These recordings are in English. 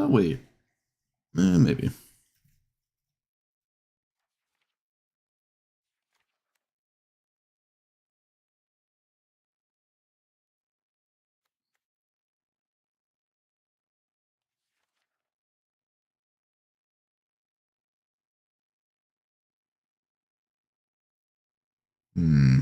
Wait. Maybe. Hmm.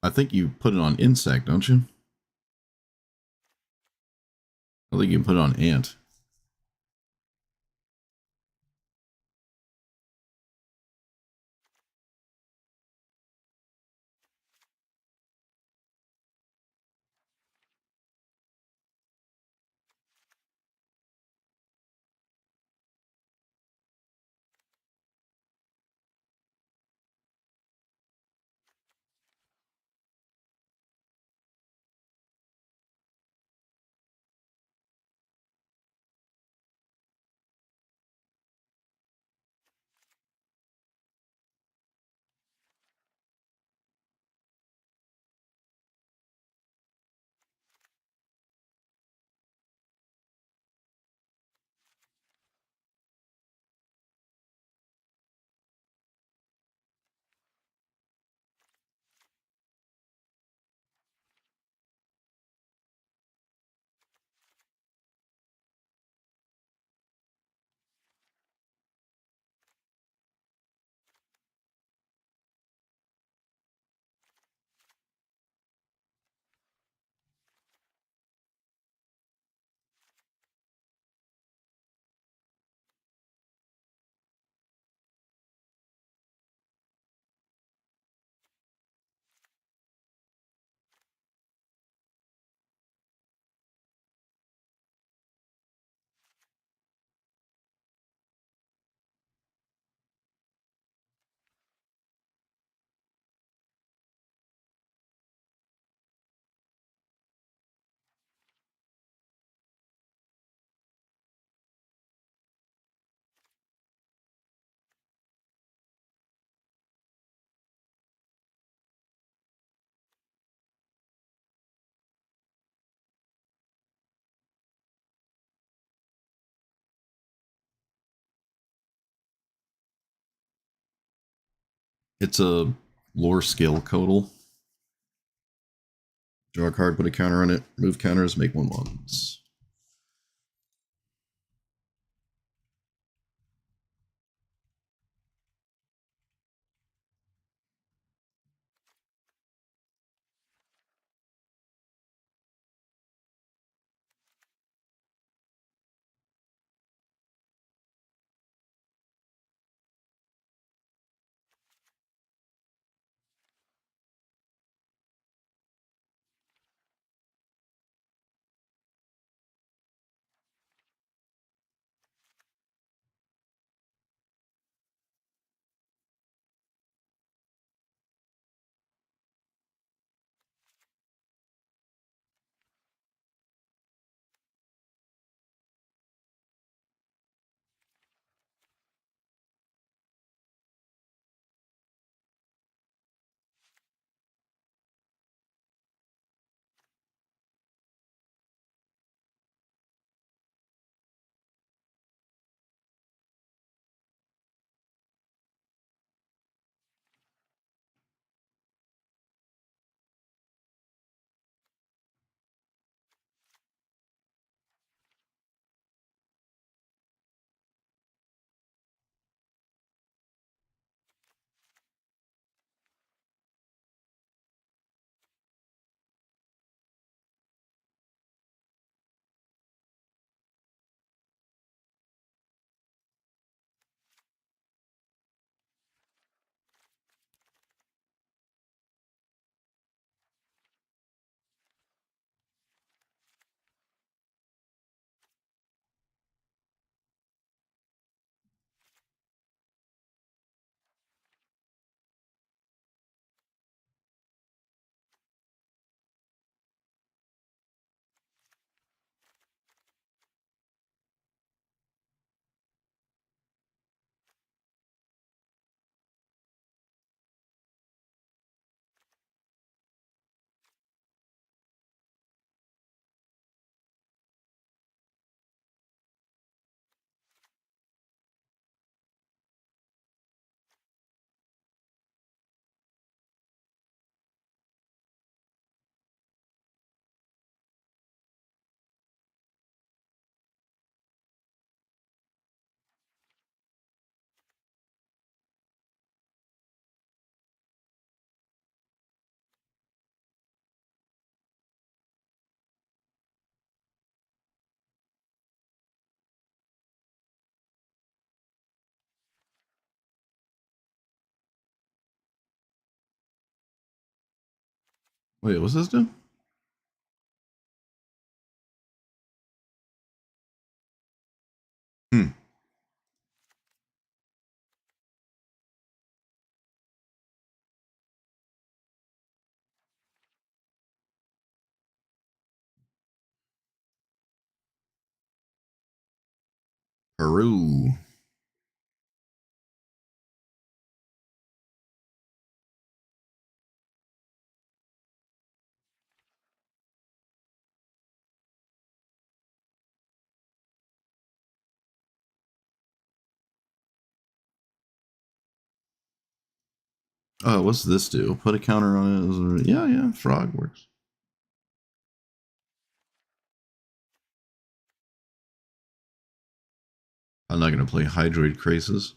I think you put it on insect, don't you? I think you can put it on ant. It's a lore skill codal. Draw a card, put a counter on it. Move counters, make 1/1s. Wait, what's this do? Hmm. Peru. Oh, what's this do? Put a counter on it. Yeah, yeah, frog works. I'm not gonna play Hydroid Craces.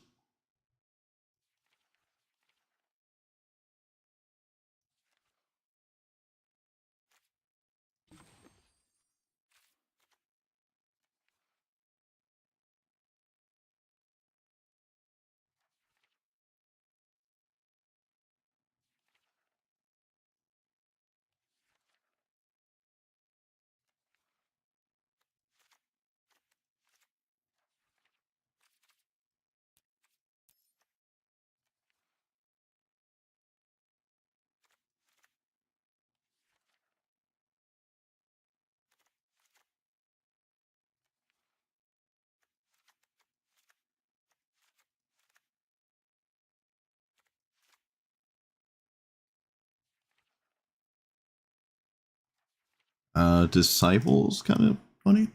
Disciples kind of funny.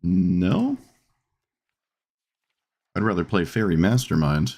No, I'd rather play Fairy Mastermind.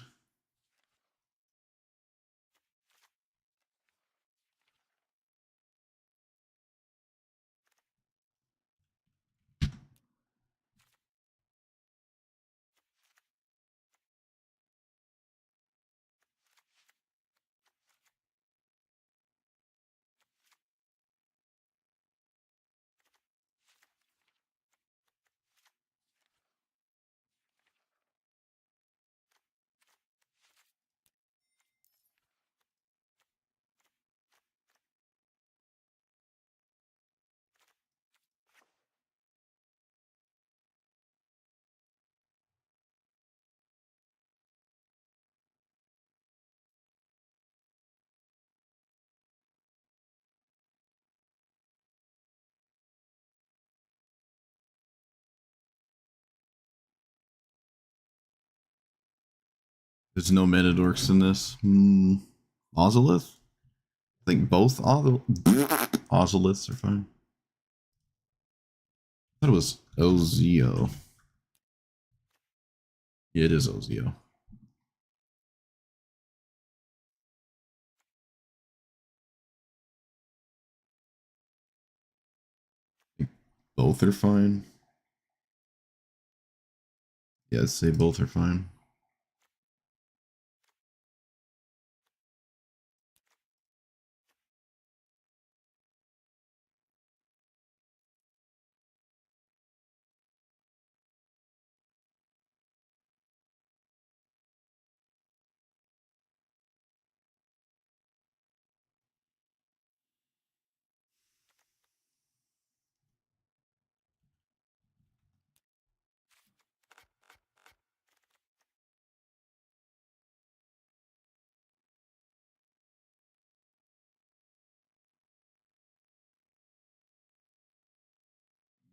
There's no Metadorks in this. Ozolith? I think both Ozoliths are fine. I thought it was Ozio. Yeah, it is Ozio. Both are fine. Yeah, I'd say both are fine.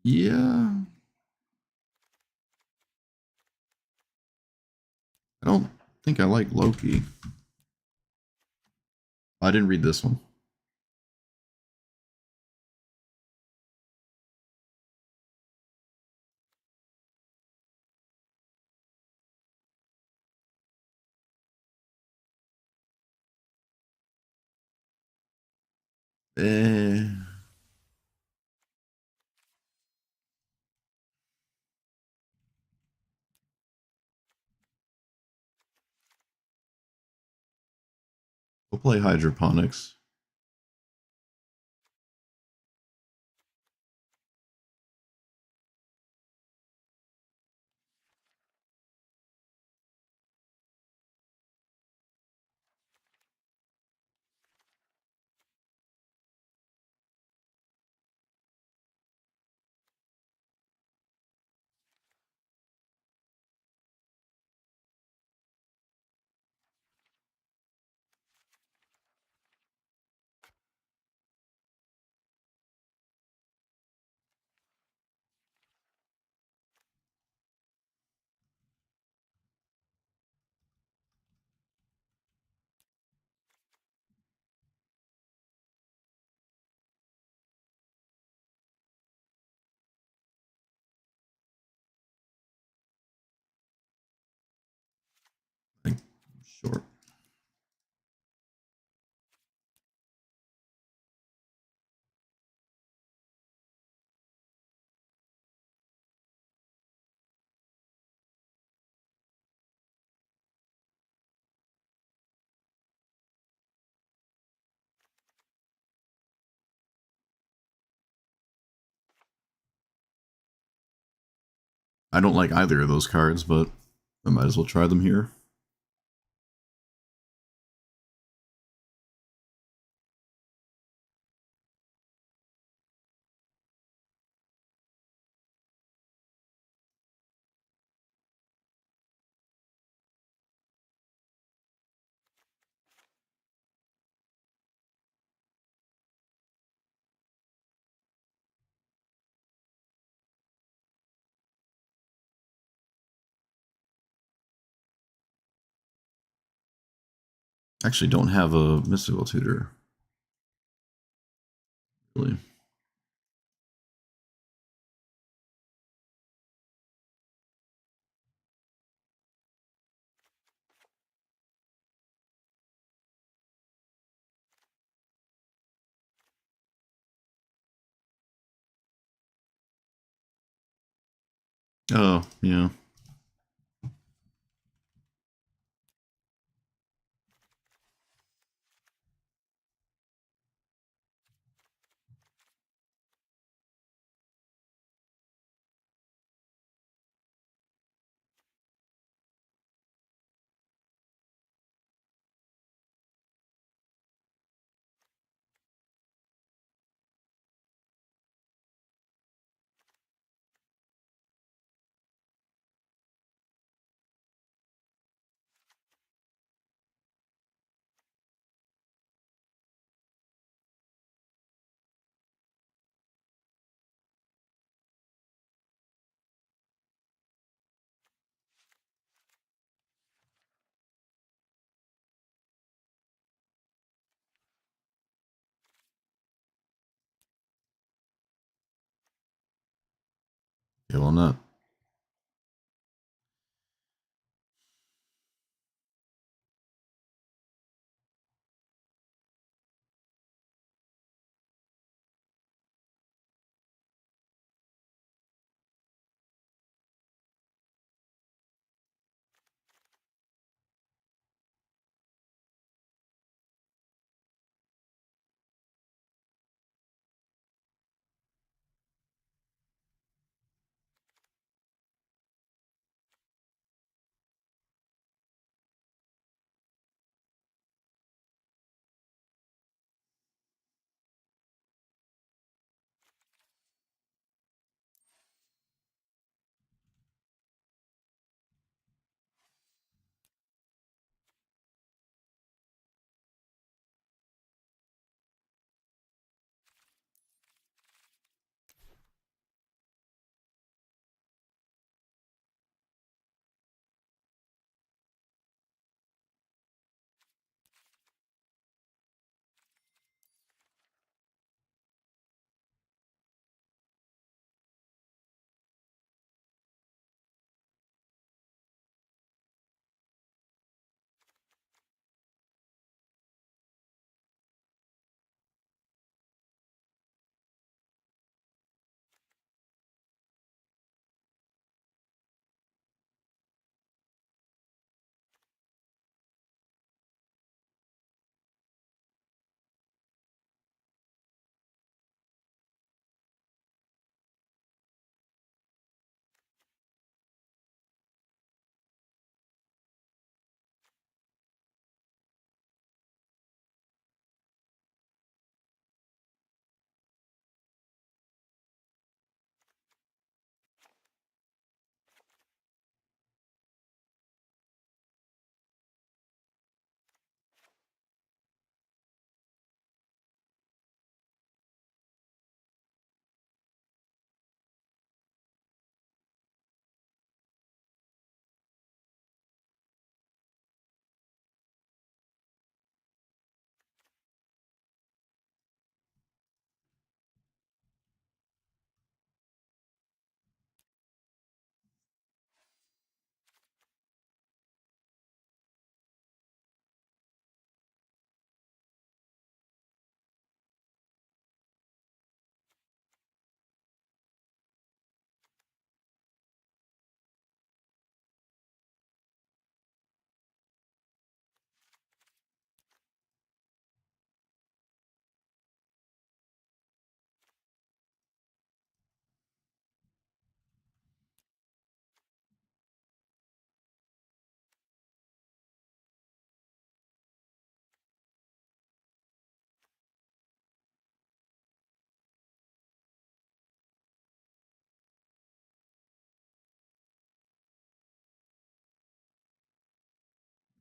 Yeah. I don't think I like Loki. I didn't read this one. Eh. We'll play hydroponics. Like, short. I don't like either of those cards, but I might as well try them here. Actually, don't have a mystical tutor. Really. Oh, yeah. Yeah, well, not.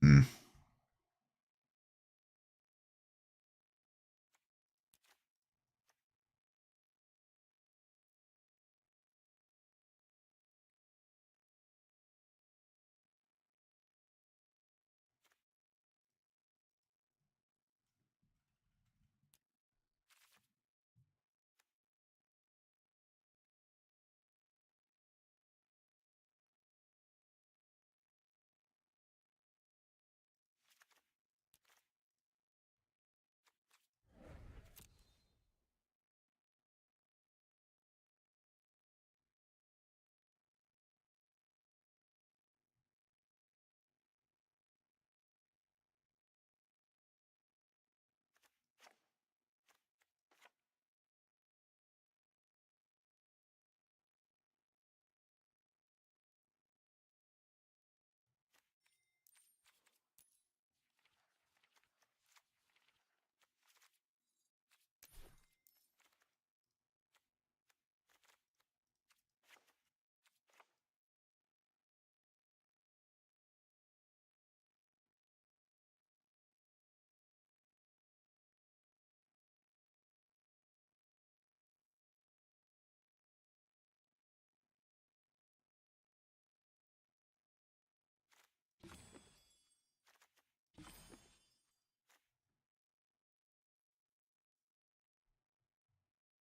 Hmm.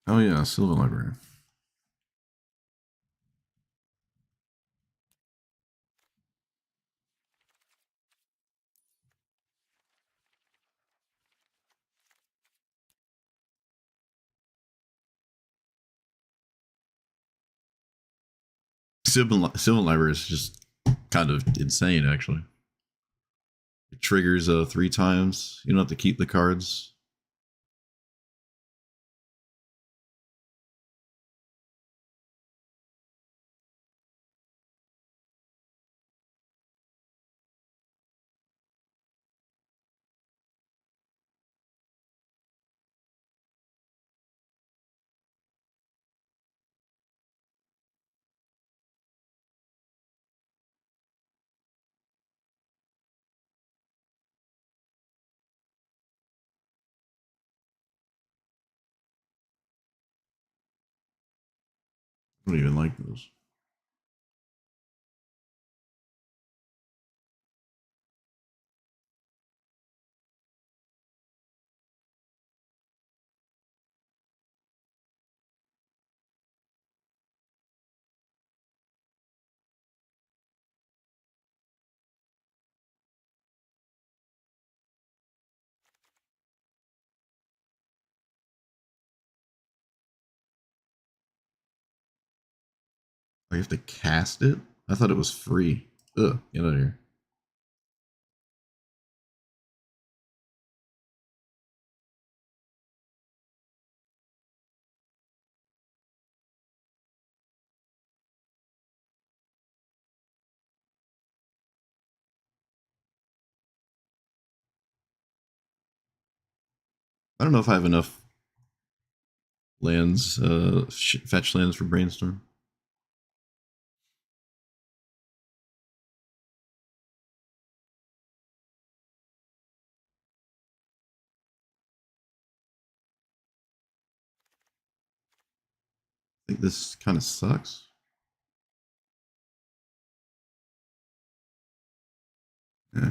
Oh yeah, Sylvan Library. Sylvan Library is just kind of insane, actually. It triggers 3 times. You don't have to keep the cards. I don't even like those. I have to cast it? I thought it was free. Ugh, get out of here. I don't know if I have enough lands, fetch lands for Brainstorm. I think this kind of sucks. Yeah.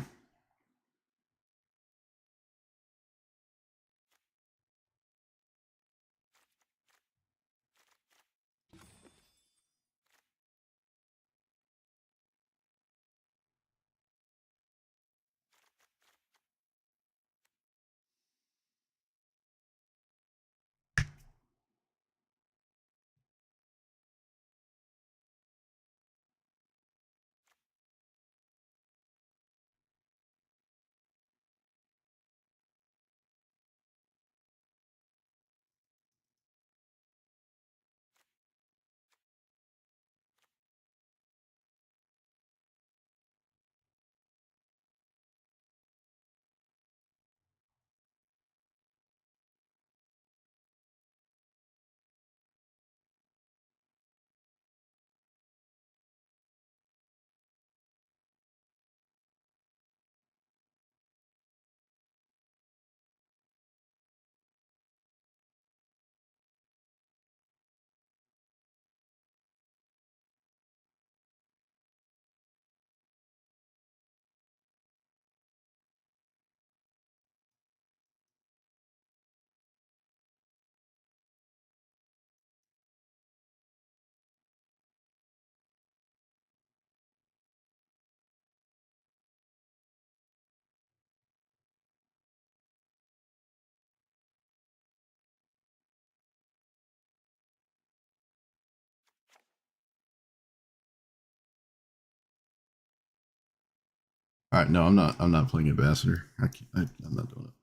All right, no, I'm not. I'm not playing Ambassador. I'm not doing it.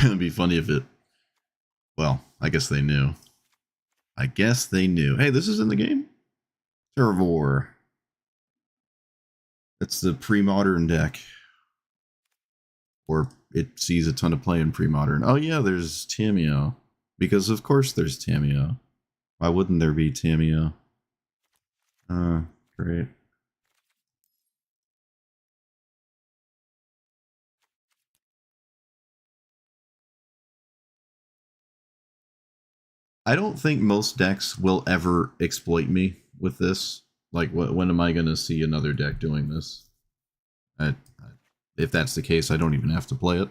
It'd be funny if it. Well, I guess they knew. I guess they knew. Hey, this is in the game. Terravor. It's the pre-modern deck, or it sees a ton of play in pre-modern. Oh yeah, there's Tamiyo, because of course there's Tamiyo. Why wouldn't there be Tamiyo? Great. I don't think most decks will ever exploit me with this. Like, when am I going to see another deck doing this? If that's the case, I don't even have to play it.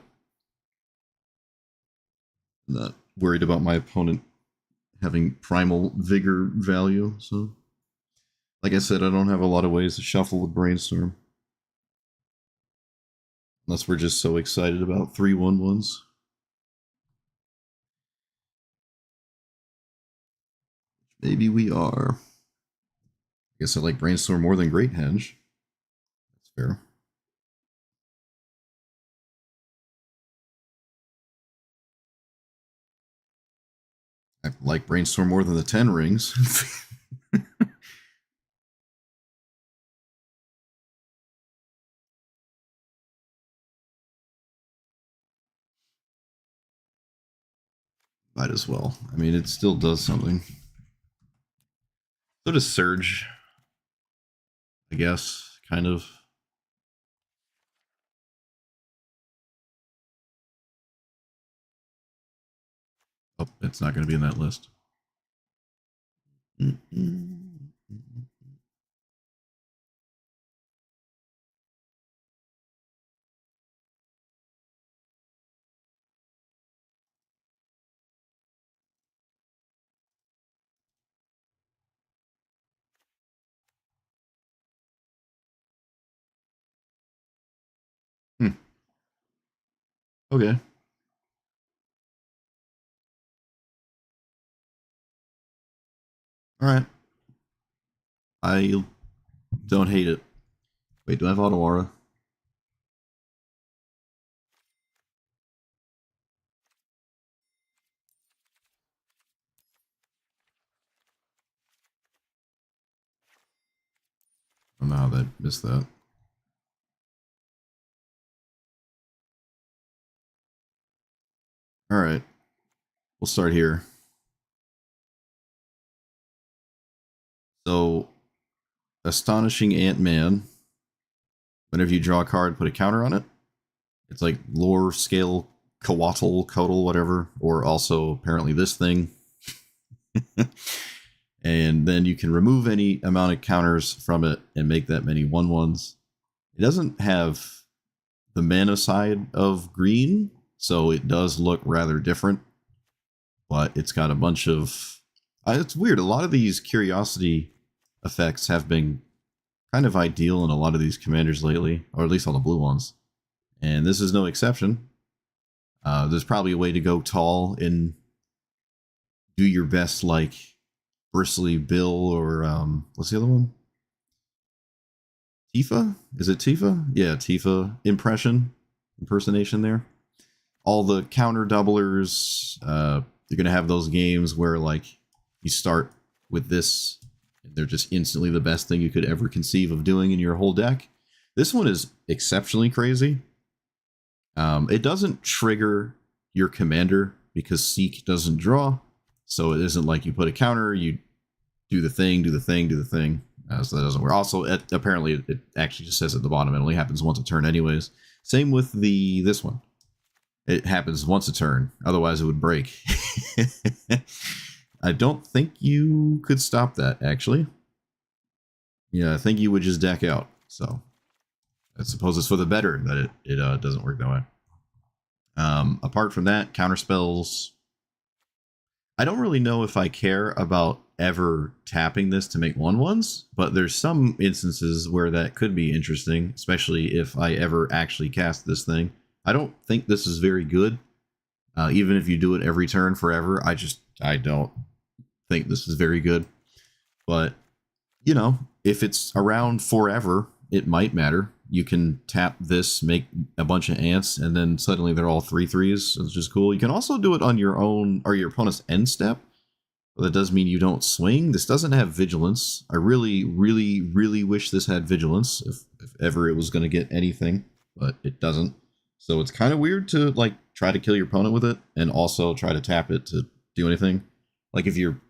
I'm not worried about my opponent having primal vigor value. So, like I said, I don't have a lot of ways to shuffle with Brainstorm. Unless we're just so excited about 3/1/1s. Maybe we are. I guess I like Brainstorm more than Great Henge. That's fair. I like Brainstorm more than the 10 rings. Might as well. I mean, it still does something. So does Surge, I guess, kind of. Oh, it's not going to be in that list. Okay. All right. I don't hate it. Wait, do I have Auto Aura? I don't know how that missed that. All right. We'll start here. So, Astonishing Ant-Man. Whenever you draw a card, put a counter on it. It's like lore, scale, coatl, codal, whatever. Or also, apparently, this thing. And then you can remove any amount of counters from it and make that many 1/1s. It doesn't have the mana side of green, so it does look rather different. But it's got a bunch of... it's weird. A lot of these curiosity effects have been kind of ideal in a lot of these commanders lately, or at least all the blue ones. And this is no exception. There's probably a way to go tall and do your best, like Bristly Bill, or what's the other one? Tifa? Is it Tifa? Yeah, Tifa impersonation there. All the counter doublers, you're going to have those games where, like, You start with this, and they're just instantly the best thing you could ever conceive of doing in your whole deck. This one is exceptionally crazy. It doesn't trigger your commander because Seek doesn't draw, so it isn't like you put a counter, you do the thing, do the thing, do the thing. So that doesn't work. Also, apparently, it actually just says at the bottom it only happens once a turn anyways. Same with this one. It happens once a turn, otherwise it would break. I don't think you could stop that, actually. Yeah, I think you would just deck out, so I suppose it's for the better that it doesn't work that way. Apart from that, counter spells. I don't really know if I care about ever tapping this to make 1/1s, but there's some instances where that could be interesting, especially if I ever actually cast this thing. I don't think this is very good, even if you do it every turn forever. I don't think this is very good, but you know, if it's around forever, it might matter. You can tap this, make a bunch of ants, and then suddenly they're all 3/3s, which is cool. You can also do it on your own or your opponent's end step. But that does mean you don't swing. This doesn't have vigilance. I really, really, really wish this had vigilance, if ever it was going to get anything, but it doesn't. So it's kind of weird to like try to kill your opponent with it and also try to tap it to do anything. Like if you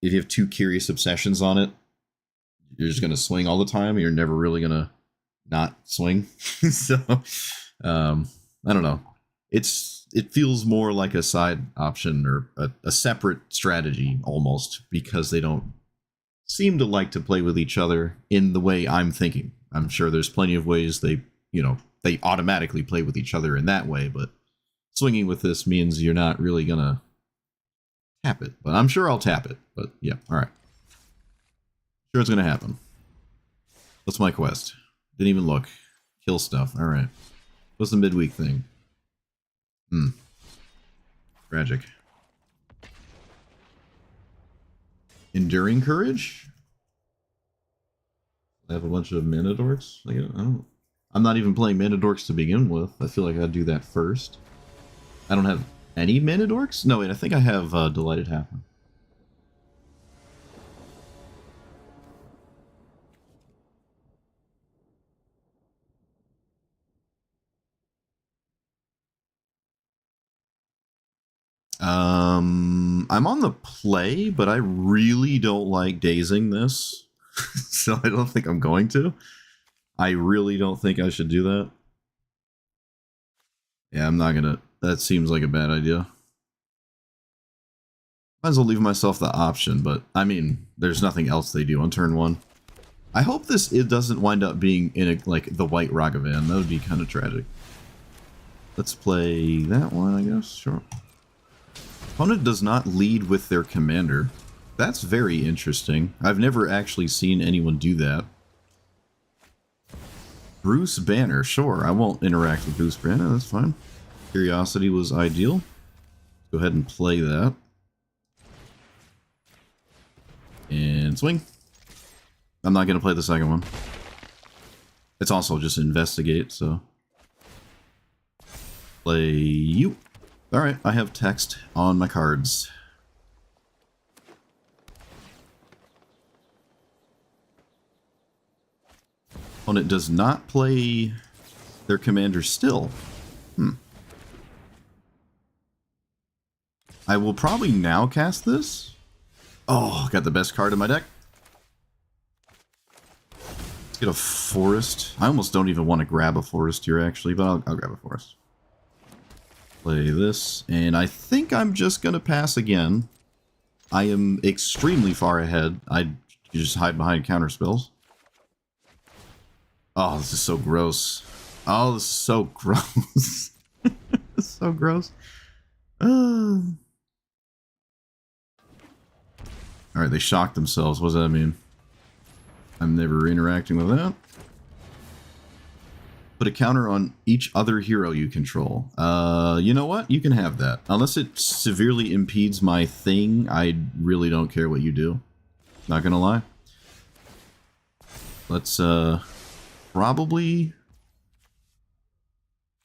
have 2 Curious Obsessions on it, you're just going to swing all the time. You're never really going to not swing. So I don't know. It feels more like a side option or a separate strategy almost, because they don't seem to like to play with each other in the way I'm thinking. I'm sure there's plenty of ways they automatically play with each other in that way, but swinging with this means you're not really gonna tap it. But I'm sure I'll tap it. But yeah, all right. Sure, it's gonna happen. What's my quest? Didn't even look. Kill stuff. All right. What's the midweek thing? Tragic. Enduring Courage? I have a bunch of Mana Dorks? I'm not even playing Mana Dorks to begin with. I feel like I'd do that first. I don't have any Mana Dorks? No, wait, I think I have Delighted Halfling. I'm on the play, but I really don't like dazing this. So I don't think I'm going to. I really don't think I should do that. Yeah, I'm not gonna. That seems like a bad idea. Might as well leave myself the option, but I mean, there's nothing else they do on turn 1. I hope it doesn't wind up being in like the White Ragavan. That would be kind of tragic. Let's play that one, I guess. Sure. Opponent does not lead with their commander. That's very interesting. I've never actually seen anyone do that. Bruce Banner, sure. I won't interact with Bruce Banner, that's fine. Curiosity was ideal. Go ahead and play that. And swing. I'm not going to play the second one. It's also just investigate, so. Play you. Alright, I have text on my cards. Opponent does not play their commander still. I will probably now cast this. Oh, got the best card in my deck. Let's get a forest. I almost don't even want to grab a forest here, actually, but I'll grab a forest. Play this, and I think I'm just going to pass again. I am extremely far ahead. I just hide behind counter spells. Oh, this is so gross. Oh, this is so gross. It's so gross. Alright, they shocked themselves. What does that mean? I'm never interacting with that. Put a counter on each other hero you control. You know what? You can have that. Unless it severely impedes my thing, I really don't care what you do. Not gonna lie. Let's, probably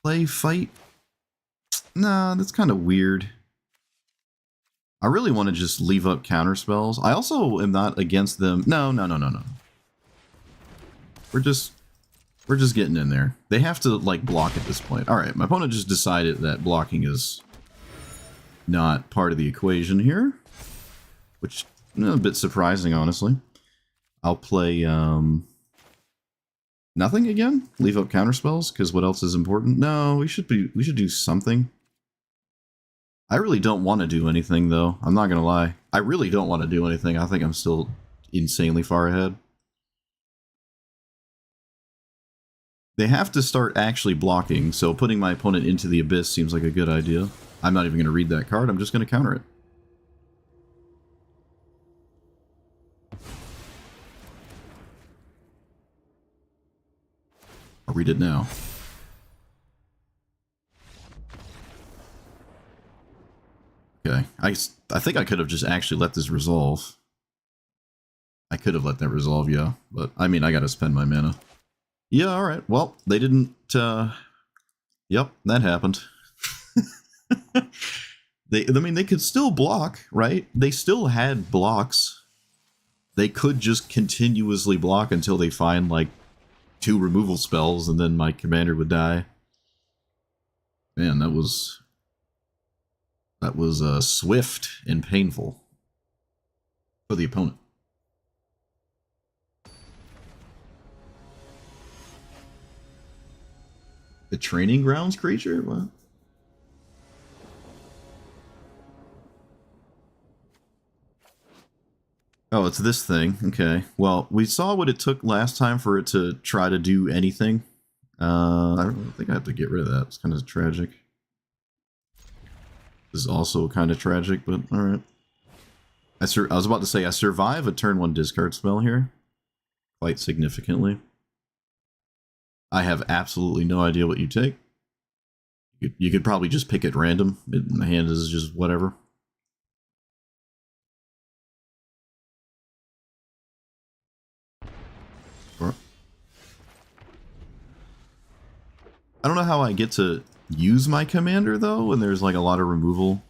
play fight. Nah, that's kind of weird. I really want to just leave up counter spells. I also am not against them. No. We're just getting in there. They have to, like, block at this point. Alright, my opponent just decided that blocking is not part of the equation here. Which, a bit surprising, honestly. I'll play, nothing again? Leave up counter spells? Because what else is important? No, we should do something. I really don't want to do anything, though. I'm not gonna lie. I really don't want to do anything. I think I'm still insanely far ahead. They have to start actually blocking, so putting my opponent into the abyss seems like a good idea. I'm not even going to read that card, I'm just going to counter it. I'll read it now. Okay, I think I could have just actually let this resolve. I could have let that resolve, yeah. But, I mean, I gotta spend my mana. Yeah, alright. Well, they didn't, Yep, that happened. I mean, they could still block, right? They still had blocks. They could just continuously block until they find, like, 2 removal spells, and then my commander would die. Man, that was swift and painful for the opponent. The training grounds creature? What? Oh, it's this thing. Okay. Well, we saw what it took last time for it to try to do anything. I don't think I have to get rid of that. It's kind of tragic. This is also kind of tragic, but alright. I was about to say, I survive a turn 1 discard spell here. Quite significantly. I have absolutely no idea what you take. You could probably just pick at random. The hand is just whatever. I don't know how I get to use my commander, though, when there's, like, a lot of removal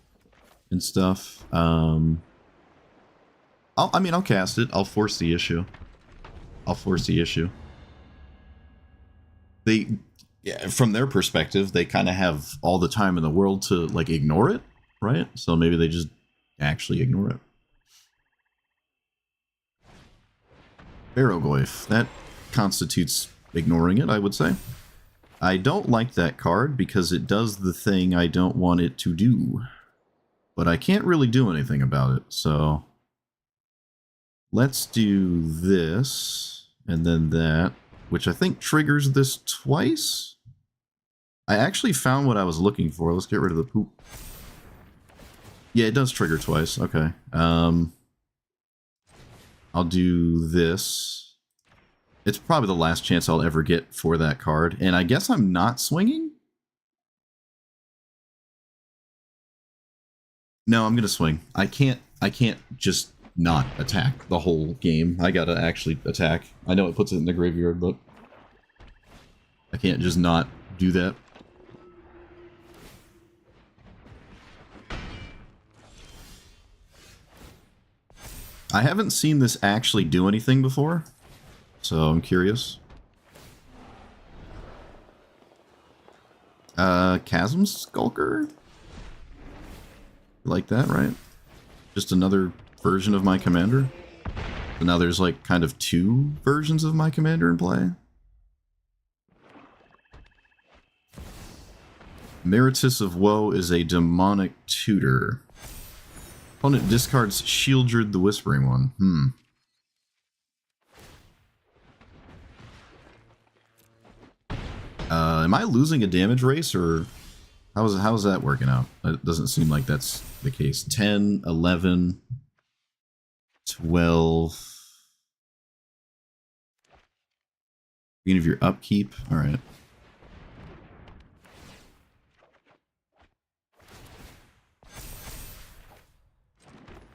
and stuff. I mean, I'll cast it. I'll force the issue. Yeah, from their perspective, they kind of have all the time in the world to, like, ignore it, right? So maybe they just actually ignore it. Barrowglyph. That constitutes ignoring it, I would say. I don't like that card because it does the thing I don't want it to do. But I can't really do anything about it, so... Let's do this, and then that, which I think triggers this twice? I actually found what I was looking for. Let's get rid of the poop. Yeah, it does trigger twice. Okay. I'll do this. It's probably the last chance I'll ever get for that card. And I guess I'm not swinging? No, I'm going to swing. I can't just not attack the whole game. I gotta actually attack. I know it puts it in the graveyard, but I can't just not do that. I haven't seen this actually do anything before, so I'm curious. Chasm Skulker? Like that, right? Just another version of my commander? So now there's like kind of 2 versions of my commander in play? Meritus of Woe is a demonic tutor. Opponent discards Sheoldred the Whispering One. Am I losing a damage race, or how is that working out? It doesn't seem like that's the case. 10, 11, 12. Beginning of your upkeep. All right.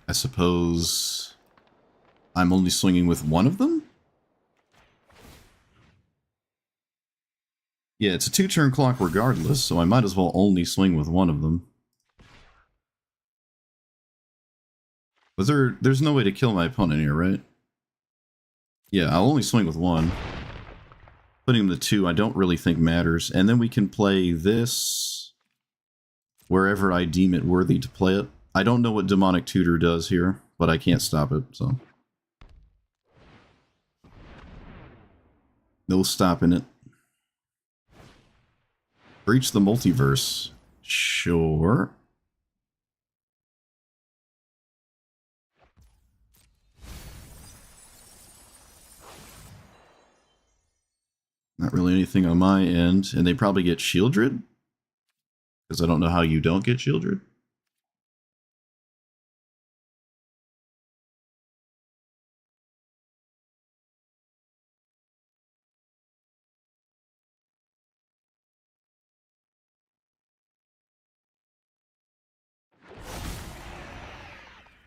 I suppose I'm only swinging with one of them? Yeah, it's a 2-turn clock regardless, so I might as well only swing with one of them. There's no way to kill my opponent here, right? Yeah, I'll only swing with one. Putting him to 2, I don't really think matters. And then we can play this wherever I deem it worthy to play it. I don't know what Demonic Tutor does here, but I can't stop it, so. No stopping it. Breach the multiverse. Sure. Not really anything on my end. And they probably get Shieldred? Because I don't know how you don't get Shieldred.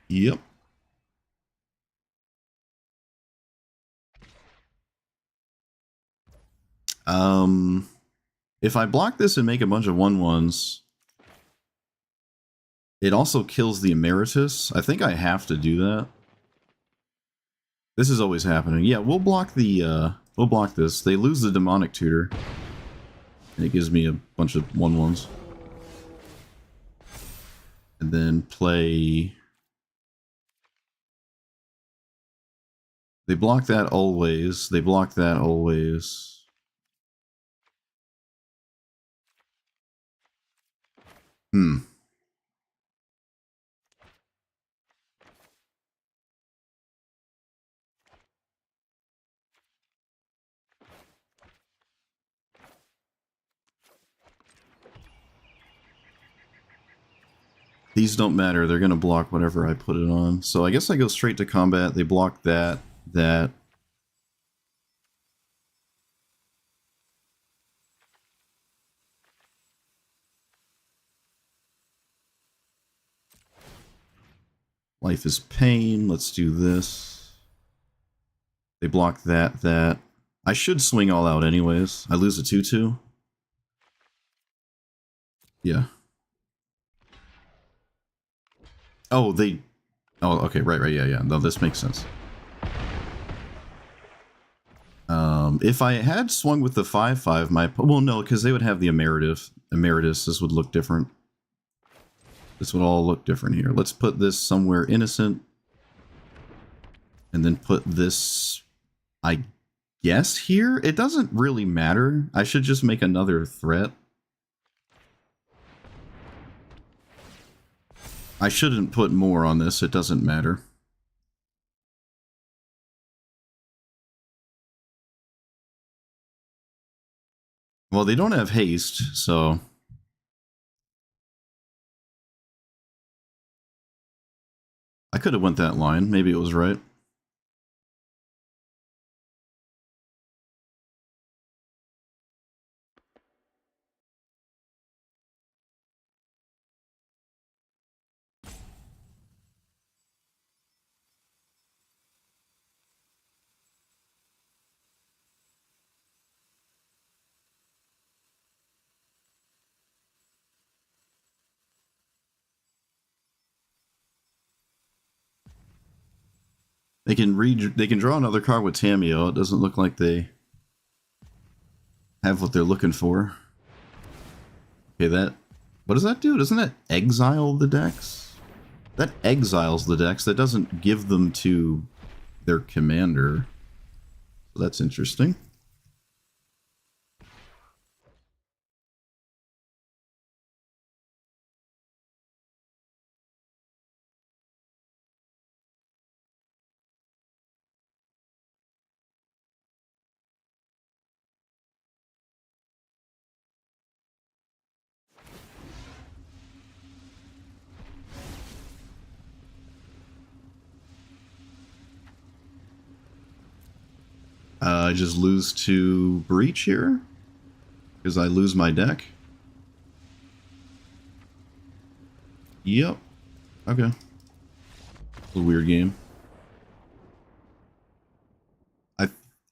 Yep. If I block this and make a bunch of 1/1s, it also kills the Emeritus. I think I have to do that. This is always happening. Yeah, we'll block this. They lose the Demonic Tutor. And it gives me a bunch of 1/1s. And then play... They block that always. They block that always. These don't matter. They're going to block whatever I put it on. So I guess I go straight to combat. They block that. Life is pain. Let's do this. They block that. I should swing all out anyways. I lose a 2/2. Yeah. Oh, they... Oh, okay, right, yeah. No, this makes sense. If I had swung with the 5/5, my... Well, no, because they would have the Emeritus. This would look different. This would all look different here. Let's put this somewhere innocent. And then put this... I guess here? It doesn't really matter. I should just make another threat. I shouldn't put more on this. It doesn't matter. Well, they don't have haste, so... I could have went that line. Maybe it was right. They can draw another card with Tamiyo. It doesn't look like they have what they're looking for. Okay, that... What does that do? Doesn't that exile the decks? That exiles the decks. That doesn't give them to their commander. So that's interesting. I just lose to Breach here? Because I lose my deck? Yep. Okay. It's a weird game.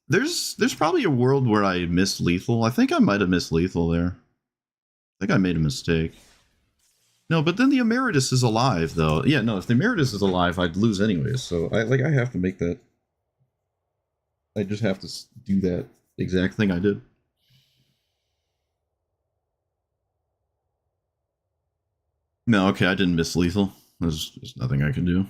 There's probably a world where I missed lethal. I think I might have missed lethal there. I think I made a mistake. No, but then the Emeritus is alive, though. Yeah, no, if the Emeritus is alive, I'd lose anyways. So I have to make that. I just have to do that exact thing I did. No, okay, I didn't miss lethal. There's nothing I can do.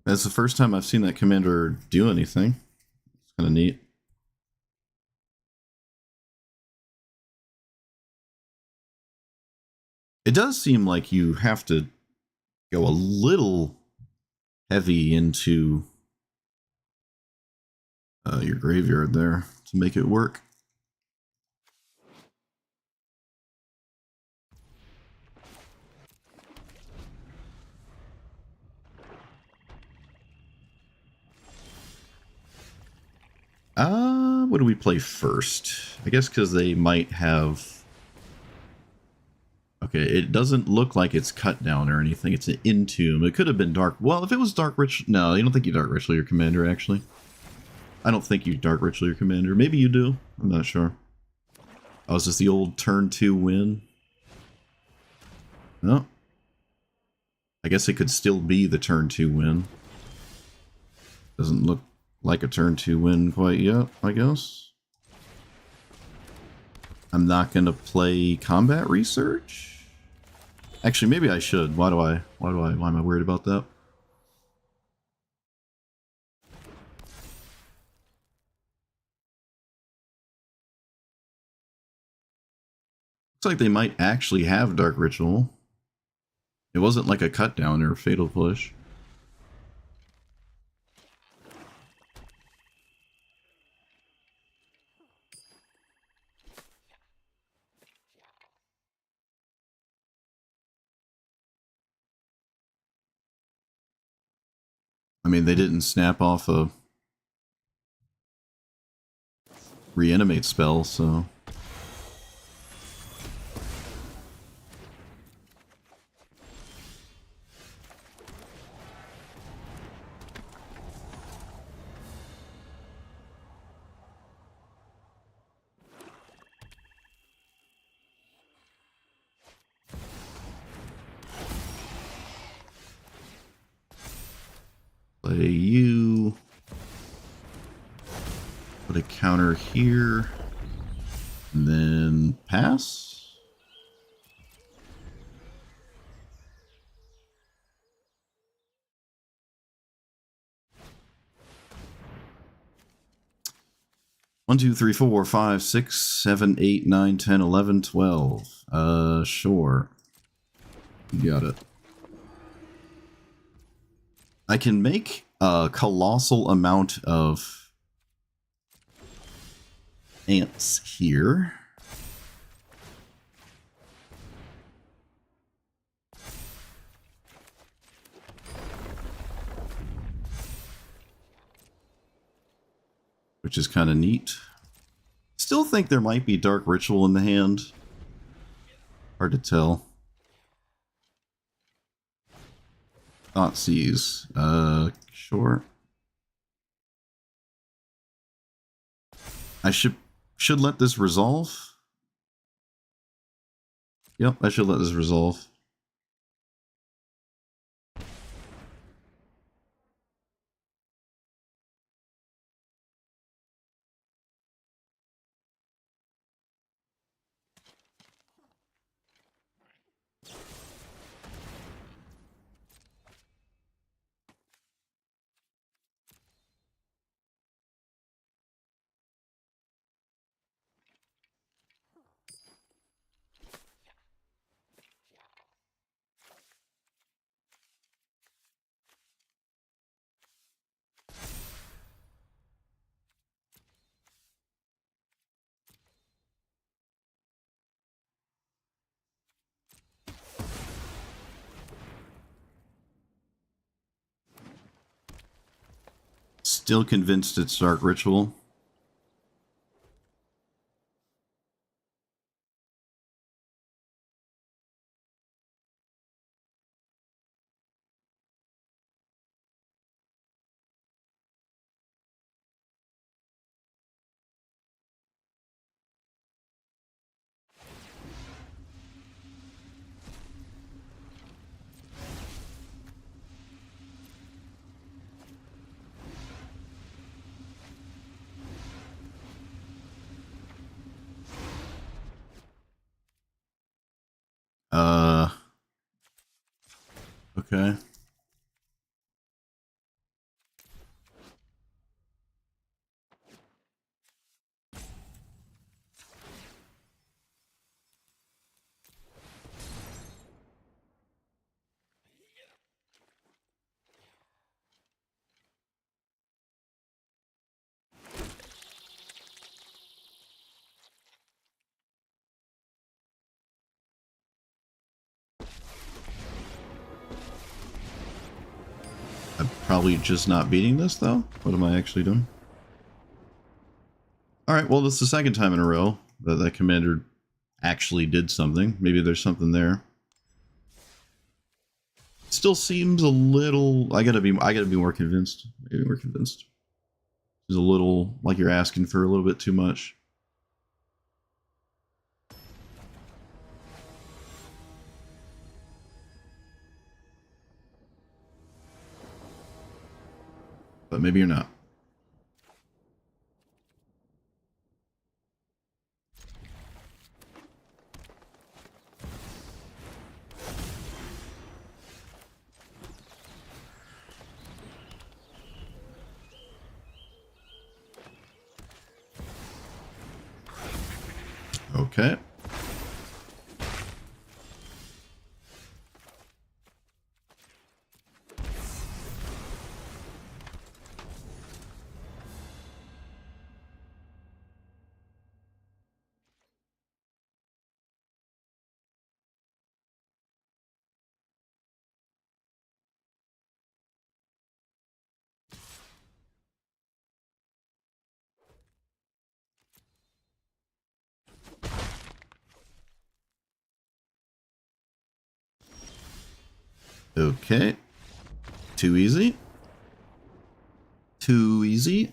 That's the first time I've seen that commander do anything. It's kind of neat. It does seem like you have to go a little heavy into your graveyard there to make it work. What do we play first? I guess because they might have... Okay, it doesn't look like it's cut down or anything. It's an Entomb. It could have been Dark... Well, if it was Dark Ritual... No, you don't think you Dark Ritual your commander, actually. I don't think you Dark Ritual your commander. Maybe you do. I'm not sure. Oh, is this the old turn 2 win? No. I guess it could still be the turn 2 win. Doesn't look like a turn 2 win quite yet, I guess. I'm not going to play combat research. Actually, maybe I should. Why am I worried about that? Looks like they might actually have Dark Ritual. It wasn't like a cut down or a fatal push. I mean, they didn't snap off a reanimate spell, so... Play you. Put a counter here. And then pass. One, two, three, four, five, 6, 7, 8, 9, 10, 11, 12. Sure. You got it. I can make a colossal amount of ants here. Which is kind of neat. Still think there might be Dark Ritual in the hand. Hard to tell. Thoughtseize. Sure. I should let this resolve. Yep, I should let this resolve. Still convinced it's Dark Ritual. Okay. I'm probably just not beating this, though. What am I actually doing? Alright, well, this is the second time in a row that that commander actually did something. Maybe there's something there. Still seems a little... I gotta be more convinced. Maybe more convinced. It's a little like you're asking for a little bit too much. But maybe you're not. Okay. Okay. Too easy. Too easy.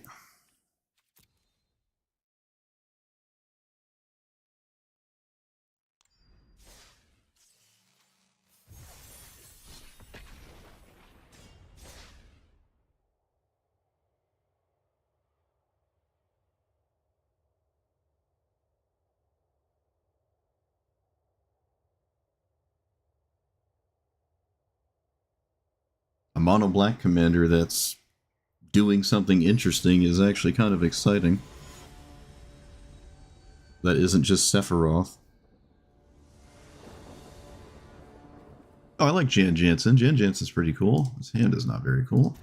A mono black commander that's doing something interesting is actually kind of exciting. That isn't just Sephiroth. Oh, I like Jan Jansen. Jan Jansen's pretty cool. His hand is not very cool.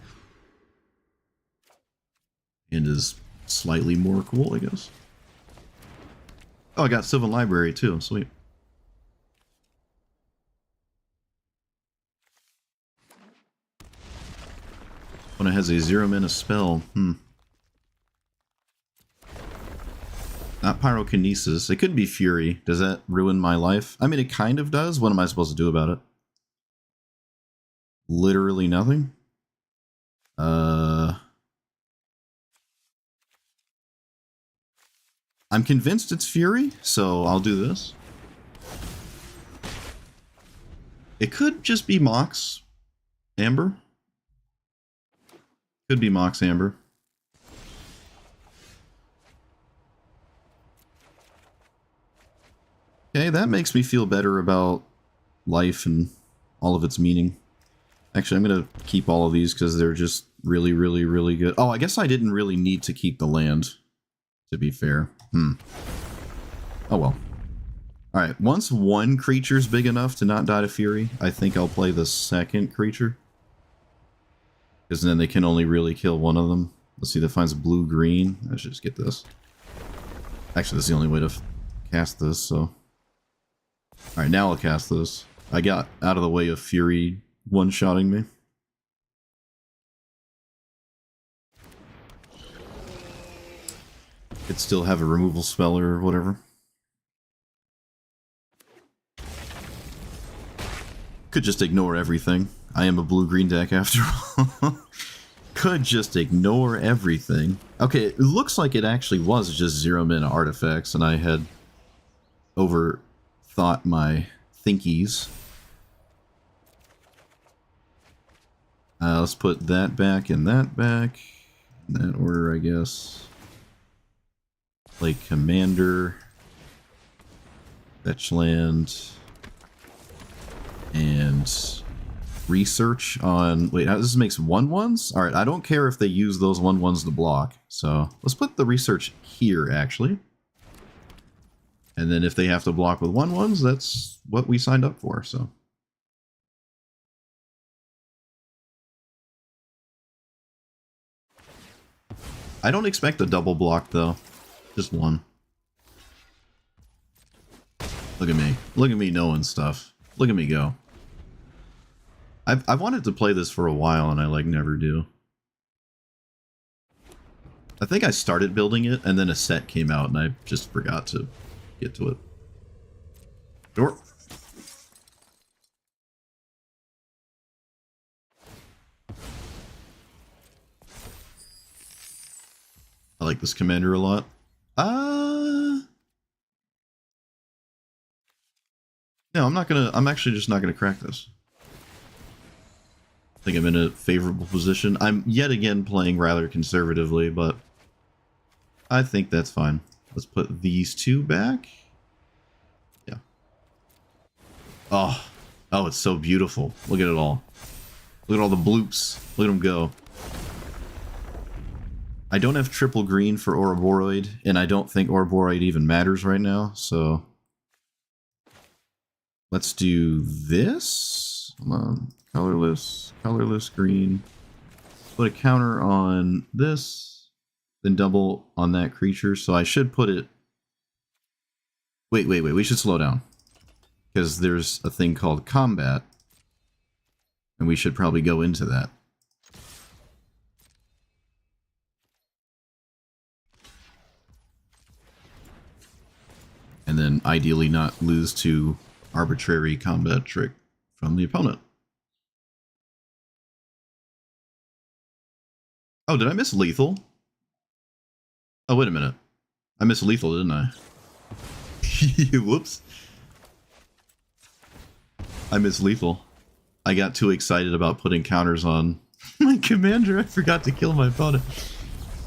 Hand is slightly more cool, I guess. Oh, I got Sylvan Library too. Sweet. When it has a 0-mana spell. Not Pyrokinesis. It could be Fury. Does that ruin my life? I mean, it kind of does. What am I supposed to do about it? Literally nothing? I'm convinced it's Fury, so I'll do this. It could just be Mox Amber. Could be Mox Amber. Okay, that makes me feel better about life and all of its meaning. Actually, I'm going to keep all of these because they're just really, really, really good. Oh, I guess I didn't really need to keep the land, to be fair. Oh well. Alright, once one creature's big enough to not die to Fury, I think I'll play the second creature. Because then they can only really kill one of them. Let's see, that finds blue-green. I should just get this. Actually, that's the only way to cast this, so... Alright, now I'll cast this. I got out of the way of Fury one-shotting me. Could still have a removal spell or whatever. Could just ignore everything. I am a blue-green deck after all. Could just ignore everything. Okay, it looks like it actually was just 0-mana artifacts, and I had overthought my thinkies. Let's put that back and that back. In that order, I guess. Play Commander. Fetch land. And research on... Wait, this makes 1/1s? Alright, I don't care if they use those 1/1s to block. So, let's put the research here, actually. And then if they have to block with 1/1s, that's what we signed up for, so... I don't expect a double block, though. Just one. Look at me. Look at me knowing stuff. Look at me go. I've wanted to play this for a while, and I, like, never do. I think I started building it, and then a set came out, and I just forgot to get to it. Door. I like this commander a lot. No, I'm actually just not gonna crack this. I think I'm in a favorable position. I'm yet again playing rather conservatively, but I think that's fine. Let's put these two back. Yeah. Oh, it's so beautiful. Look at it all. Look at all the bloops. Look at them go. I don't have triple green for Ouroboros, and I don't think Ouroboros even matters right now, so... Let's do this. Come on. Colorless green. Put a counter on this, then double on that creature, so I should put it... Wait, we should slow down. Because there's a thing called combat, and we should probably go into that. And then ideally not lose to arbitrary combat trick from the opponent. Oh, did I miss lethal? Oh, wait a minute. I missed lethal, didn't I? Whoops. I missed lethal. I got too excited about putting counters on my commander. I forgot to kill my opponent.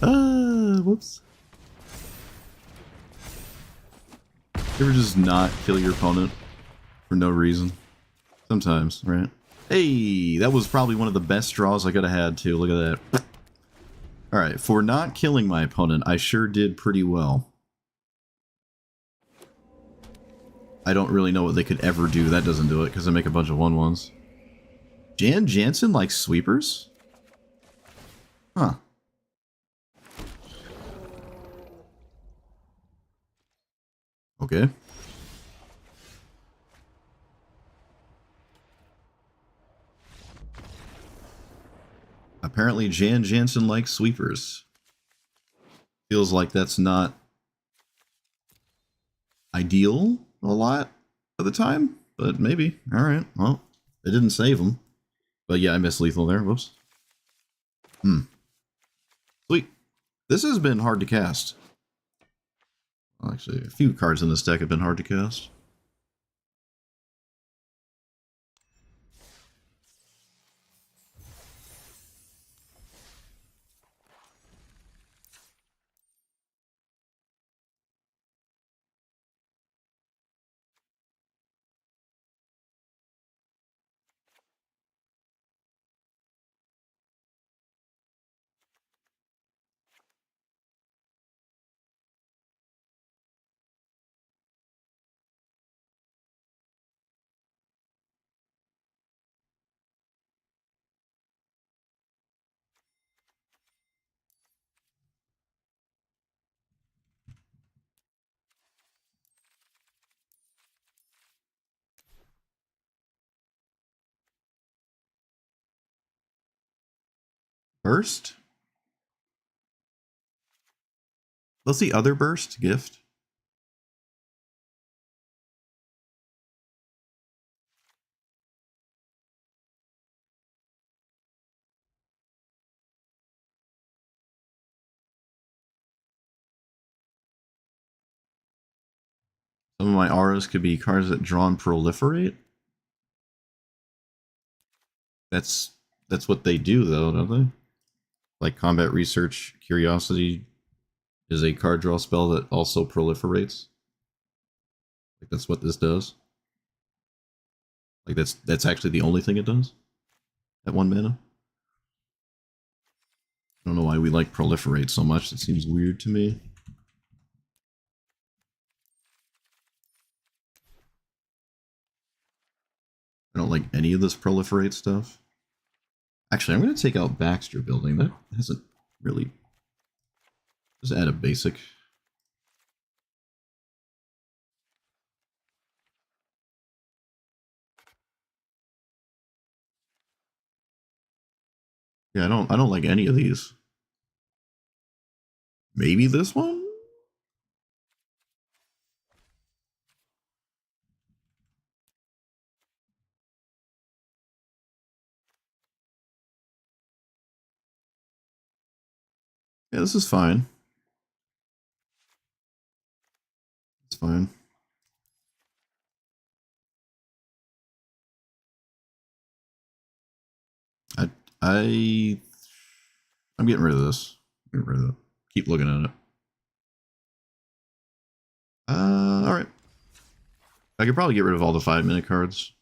Whoops. You ever just not kill your opponent for no reason? Sometimes, right? Hey, that was probably one of the best draws I could have had, too. Look at that. Alright, for not killing my opponent, I sure did pretty well. I don't really know what they could ever do. That doesn't do it, because they make a bunch of 1/1s. Jan Jansen likes sweepers? Huh. Okay. Apparently Jan Jansen likes sweepers. Feels like that's not ideal a lot of the time, but maybe. Alright, well, it didn't save him. But yeah, I missed lethal there. Whoops. Sweet. This has been hard to cast. Well, actually, a few cards in this deck have been hard to cast. First? Let's see, other burst gift. Some of my auras could be cards that draw and proliferate. That's what they do, though, don't they? Like combat research, curiosity is a card draw spell that also proliferates. Like that's what this does. Like that's actually the only thing it does at 1 mana. I don't know why we like proliferate so much. It seems weird to me. I don't like any of this proliferate stuff. Actually, I'm going to take out Baxter Building. That hasn't really... Just add a basic. Yeah, I don't like any of these. Maybe this one? Yeah, this is fine. It's fine. I'm getting rid of this. Get rid of it. Keep looking at it. All right. I could probably get rid of all the 5-minute cards.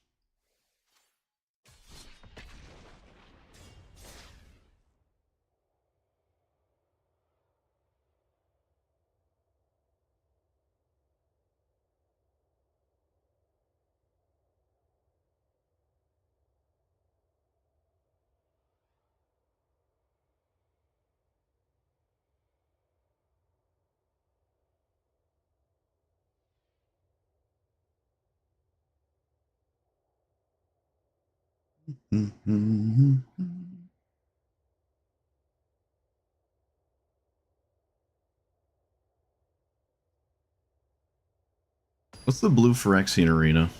What's the blue Phyrexian Arena?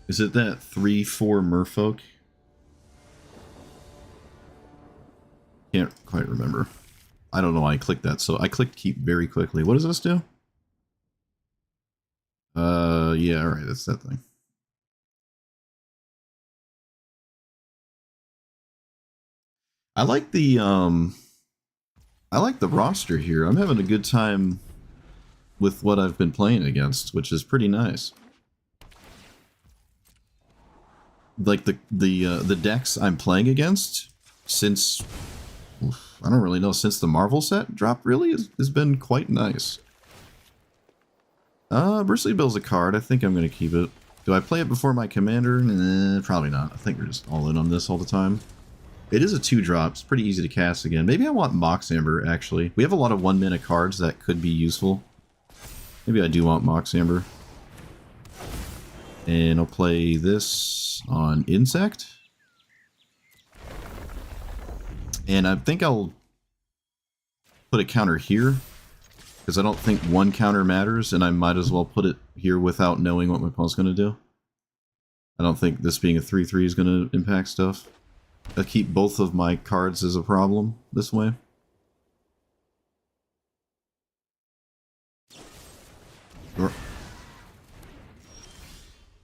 Is it that 3/4 Merfolk? Can't quite remember. I don't know why I clicked that, so I clicked keep very quickly. What does this do? Yeah, alright, that's that thing. I like the roster here. I'm having a good time with what I've been playing against, which is pretty nice. Like the decks I'm playing against since I don't really know, since the Marvel set dropped really has been quite nice. Bristly Bill's a card. I think I'm gonna keep it. Do I play it before my commander? Probably not. I think we're just all in on this all the time. It is a 2-drop. It's pretty easy to cast again. Maybe I want Mox Amber, actually. We have a lot of 1-mana cards that could be useful. Maybe I do want Mox Amber. And I'll play this on Insect. And I think I'll put a counter here, because I don't think one counter matters, and I might as well put it here without knowing what my opponent's going to do. I don't think this being a 3/3 is going to impact stuff. I'll keep both of my cards as a problem this way.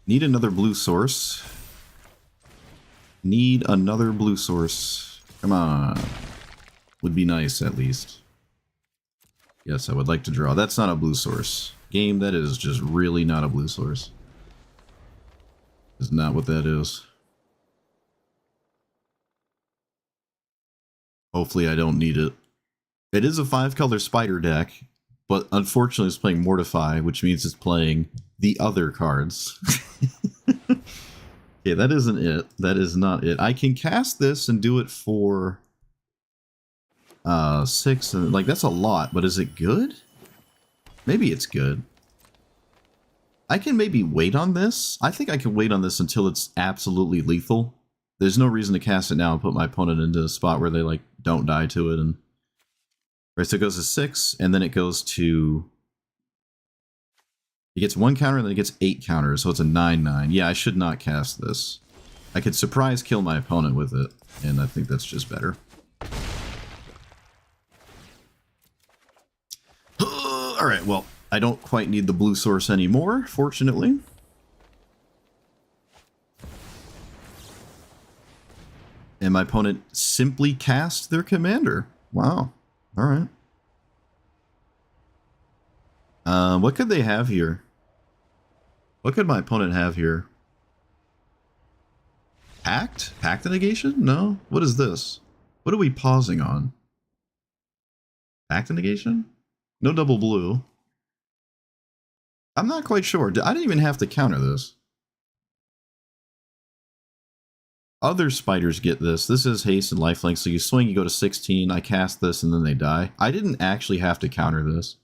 Need another blue source. Need another blue source. Come on. Would be nice, at least. Yes, I would like to draw. That's not a blue source. Game, that is just really not a blue source. Is not what that is. Hopefully I don't need it. It is a 5-color spider deck, but unfortunately it's playing Mortify, which means it's playing the other cards. Okay, that isn't it. That is not it. I can cast this and do it for 6, and like that's a lot, but is it good? Maybe it's good. I can maybe wait on this. I think I can wait on this until it's absolutely lethal. There's no reason to cast it now and put my opponent into a spot where they like don't die to it and Right, so it goes to 6, and then it goes to... It gets 1 counter, and then it gets 8 counters, so it's a 9/9. Yeah, I should not cast this. I could surprise kill my opponent with it, and I think that's just better. Alright, well, I don't quite need the blue source anymore, fortunately. And my opponent simply cast their commander. Wow. Alright. What could they have here? What could my opponent have here? Pact? Pact negation? No? What is this? What are we pausing on? Pact negation? No double blue. I'm not quite sure. I didn't even have to counter this. Other spiders get this. This is haste and lifelink, so you swing, you go to 16, I cast this, and then they die. I didn't actually have to counter this,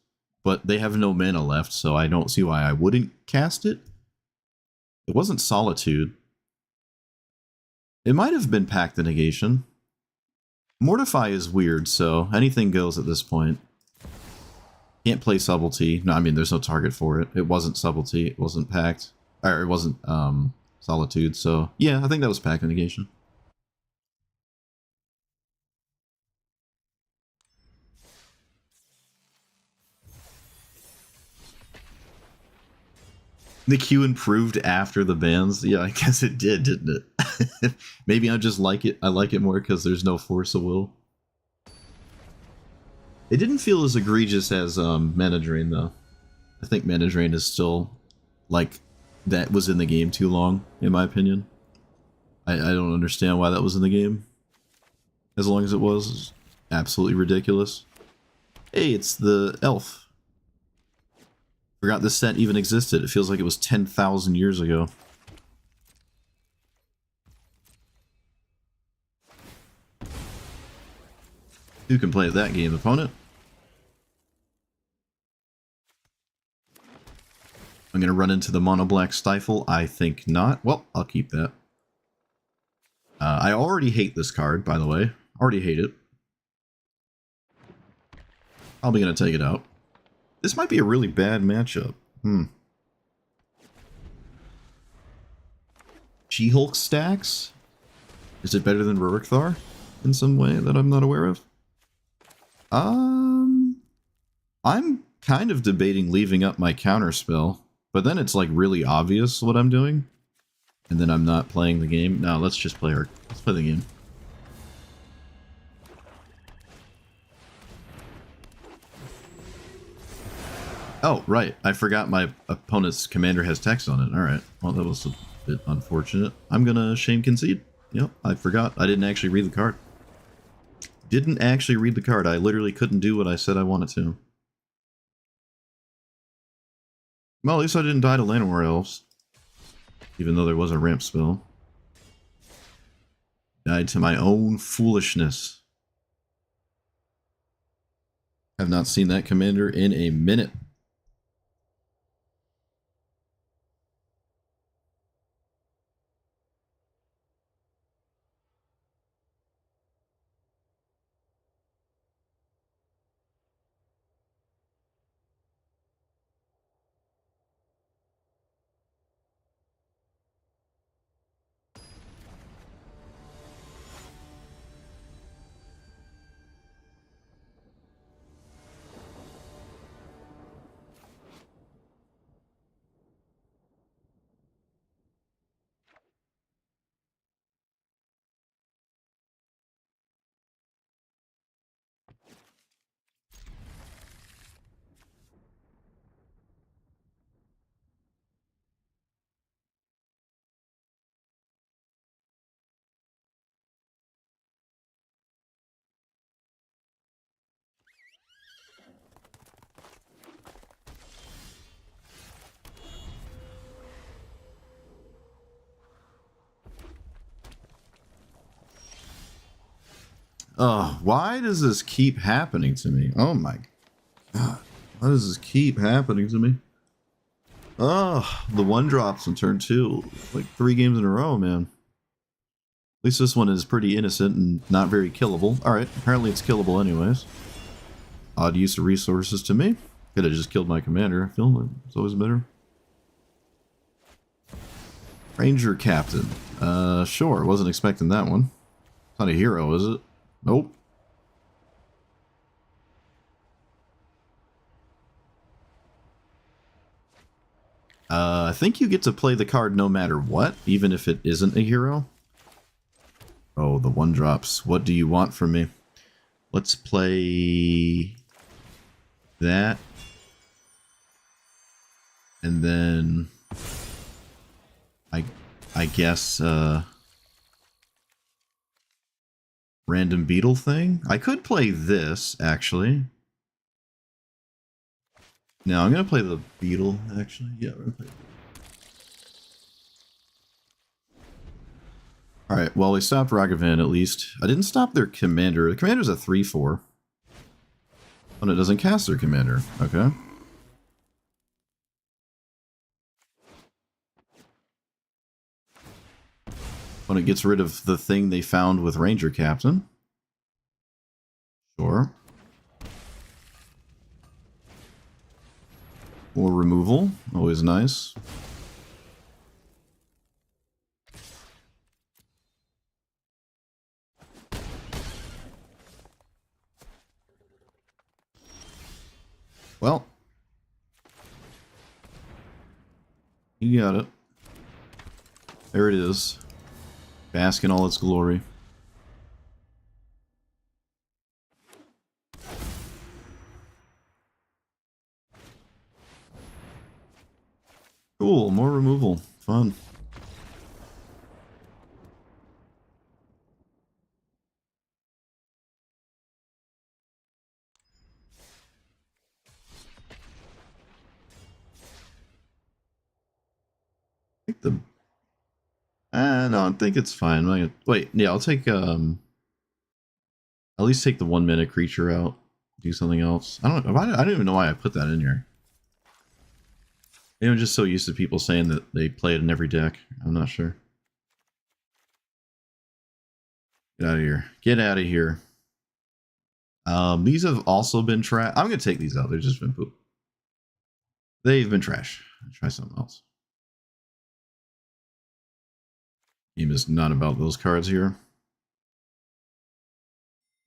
but they have no mana left, so I don't see why I wouldn't cast it. It wasn't Solitude. It might have been Pact the Negation. Mortify is weird, so anything goes at this point. Can't play Subtlety. No, I mean, there's no target for it. It wasn't Subtlety. It wasn't Pact. Or it wasn't Solitude, so yeah, I think that was Pact the Negation. The queue improved after the bans. Yeah, I guess it did, didn't it? Maybe I just like it. I like it more because there's no force of will. It didn't feel as egregious as Mana Drain, though. I think Mana Drain is still, like, that was in the game too long, in my opinion. I don't understand why that was in the game. As long as it was absolutely ridiculous. Hey, it's the elf. Forgot this set even existed. It feels like it was 10,000 years ago. Who can play at that game, opponent? I'm going to run into the mono black Stifle. I think not. Well, I'll keep that. I already hate this card, by the way. Already hate it. Probably going to take it out. This might be a really bad matchup. She-Hulk stacks? Is it better than Rurikthar in some way that I'm not aware of? I'm kind of debating leaving up my counterspell, but then it's like really obvious what I'm doing, and then I'm not playing the game. No, let's just play let's play the game. Oh, right. I forgot my opponent's commander has text on it. Alright. Well, that was a bit unfortunate. I'm gonna shame concede. Yep, I forgot. I didn't actually read the card. Didn't actually read the card. I literally couldn't do what I said I wanted to. Well, at least I didn't die to Llanowar Elves. Even though there was a ramp spell. Died to my own foolishness. Have not seen that commander in a minute. Oh, why does this keep happening to me? Oh my god. Why does this keep happening to me? Oh, the one drops in turn 2. Like 3 games in a row, man. At least this one is pretty innocent and not very killable. Alright, apparently it's killable anyways. Odd use of resources to me. Could have just killed my commander. I feel like it's always better. Ranger Captain. Sure. Wasn't expecting that one. It's not a hero, is it? Nope. I think you get to play the card no matter what, even if it isn't a hero. Oh, the one drops. What do you want from me? Let's play that. And then I guess random beetle thing. I could play this actually. No, I'm gonna play the beetle actually. Yeah, we're gonna play. All right. Well, we stopped Ragavan at least. I didn't stop their commander. The commander's a 3/4. Oh, it doesn't cast their commander. Okay. When it gets rid of the thing they found with Ranger Captain. Sure. More removal. Always nice. Well. You got it. There it is. Bask in all its glory. Cool, more removal. Fun. I think the... no, I think it's fine. Wait, yeah, I'll take, at least take the 1 minute creature out. Do something else. I don't even know why I put that in here. Maybe I'm just so used to people saying that they play it in every deck. I'm not sure. Get out of here. Get out of here. These have also been trash. I'm going to take these out. They've just been poop. They've been trash. I'll try something else. Game is not about those cards here.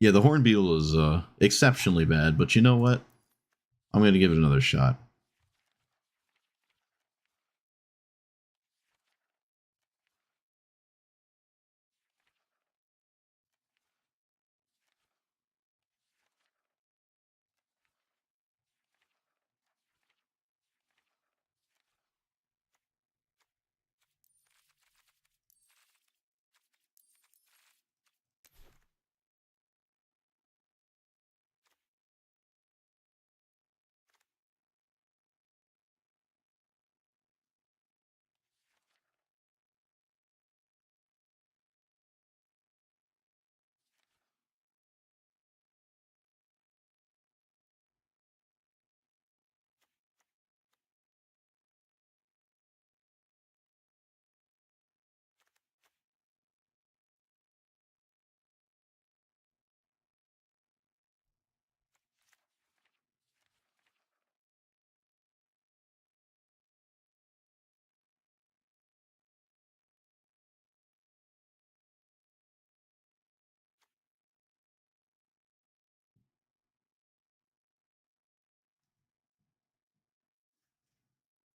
Yeah, the Horn Beetle is exceptionally bad, but you know what? I'm going to give it another shot.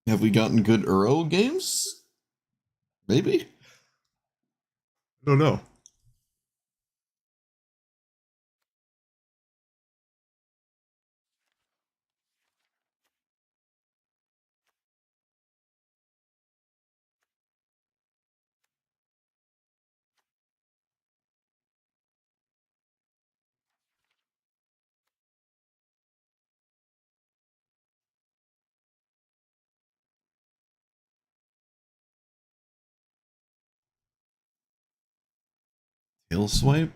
Have we gotten good Uro games? Maybe? I don't know. Tail swipe?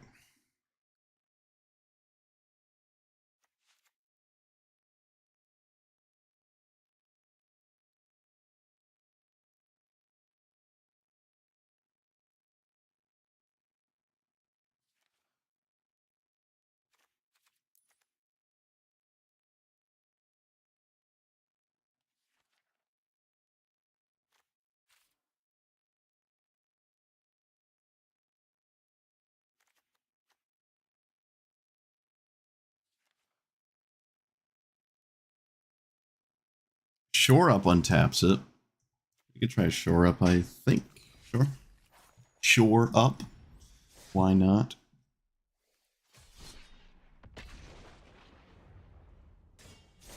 Shore Up untaps it. You could try Shore Up, I think. Sure. Shore Up. Why not?